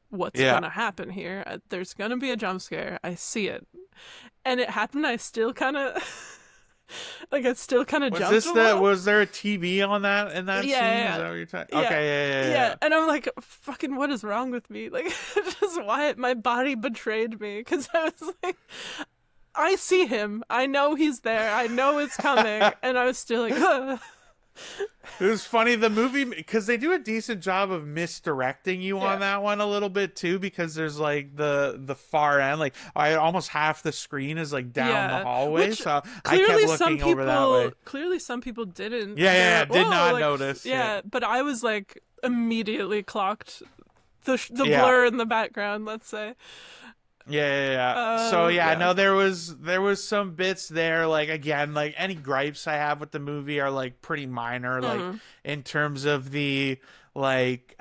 what's Yeah. gonna happen here. There's gonna be a jump scare. I see it, and it happened. I still kind of like I still kind of jumped a little. Was there a TV on that in that scene? Is Yeah, that what you're talking? yeah, Okay, yeah. And I'm like, fucking, what is wrong with me? Like, just why my body betrayed me because I was like, I see him. I know he's there. I know it's coming, and I was still like, It was funny, the movie, because they do a decent job of misdirecting you yeah, on that one a little bit too, because there's like the far end, like I almost half the screen is like down the yeah. hallway, Which so I kept looking over that way. clearly some people didn't. Yeah, They yeah, were yeah. like, Did whoa, not like, notice. Yeah, yeah. But I was like immediately clocked the yeah. blur in the background. Let's say. Yeah, yeah, yeah. So yeah, Yeah. no, there was some bits there. Like, again, like any gripes I have with the movie are like pretty minor. Like Mm. in terms of the like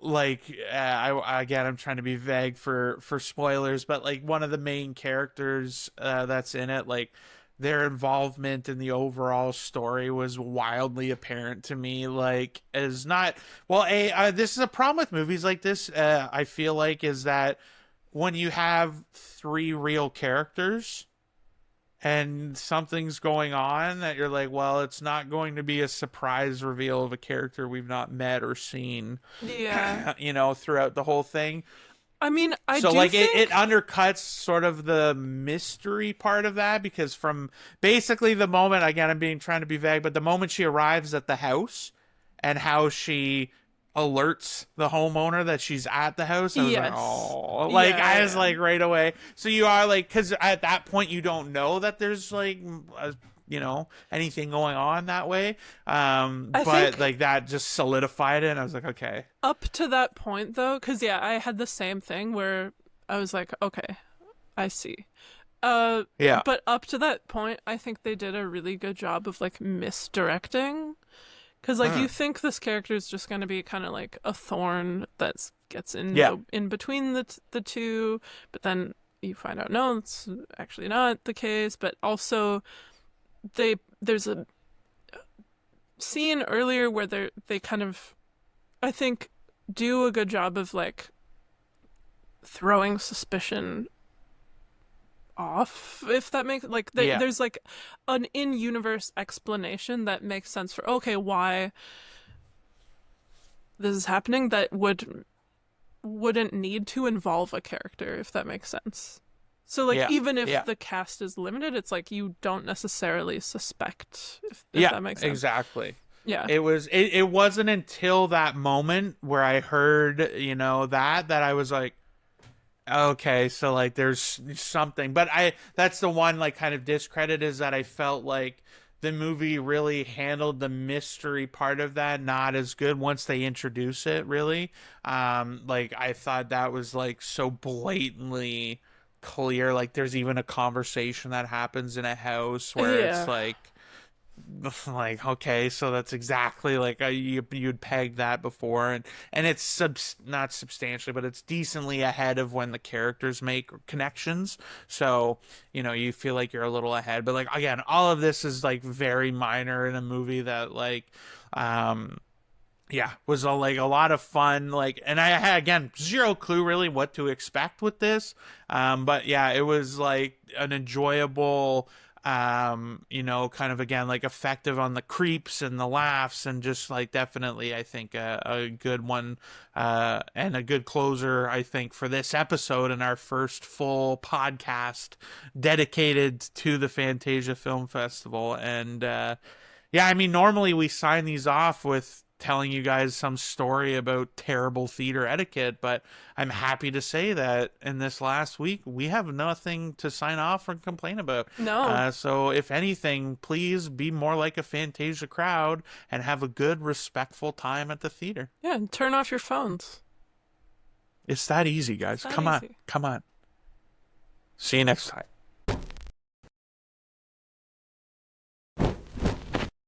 like I again, I'm trying to be vague for spoilers, but like one of the main characters that's in it, like their involvement in the overall story was wildly apparent to me. Like, is not, well, this is a problem with movies like this, I feel like, is that when you have three real characters and something's going on, that you're like, well, it's not going to be a surprise reveal of a character we've not met or seen Yeah. throughout the whole thing. I mean, I So do like it think undercuts sort of the mystery part of that, because from basically the moment, again, I'm being trying to be vague, but the moment she arrives at the house and how she alerts the homeowner that she's at the house, I was like, yes. oh, like Yeah, I was yeah. like right away. So you are like, because at that point you don't know that there's like anything going on that way. I But think like that just solidified it, and I was like, okay. up to that point though, cuz yeah, I had the same thing where I was like, okay, I see. Uh Yeah. but up to that point, I think they did a really good job of like misdirecting. Because like you Mm. think this character is just going to be kind of like a thorn that gets Yeah. in between the two, but then you find out no, it's actually not the case. But also there's a scene earlier where they kind of, I think, do a good job of like throwing suspicion off, if that makes like Yeah. there's like an in-universe explanation that makes sense for okay why this is happening that wouldn't need to involve a character, if that makes sense. So like Yeah. even if Yeah. the cast is limited, it's like you don't necessarily suspect, if Yeah, that makes sense. exactly. Yeah. It wasn't until that moment where I heard, that I was like, okay, so like there's something. But that's the one like kind of discredit, is that I felt like the movie really handled the mystery part of that not as good once they introduce it, really. Like I thought that was like so blatantly clear. Like there's even a conversation that happens in a house where it's Yeah. like okay, so that's exactly like you'd pegged that before, and it's not substantially, but it's decently ahead of when the characters make connections. So you feel like you're a little ahead, but like again, all of this is like very minor in a movie that like um yeah, was like a lot of fun. Like, and I had again zero clue really what to expect with this. But yeah, it was like an enjoyable, kind of again like effective on the creeps and the laughs, and just like definitely I think a good one, and a good closer I think for this episode and our first full podcast dedicated to the Fantasia Film Festival. And yeah, I mean, normally we sign these off with telling you guys some story about terrible theater etiquette, but I'm happy to say that in this last week, we have nothing to sign off or complain about. No. So, if anything, please be more like a Fantasia crowd and have a good, respectful time at the theater. Yeah, and turn off your phones. It's that easy, It's guys. that Come on. easy. Come on. See you next time.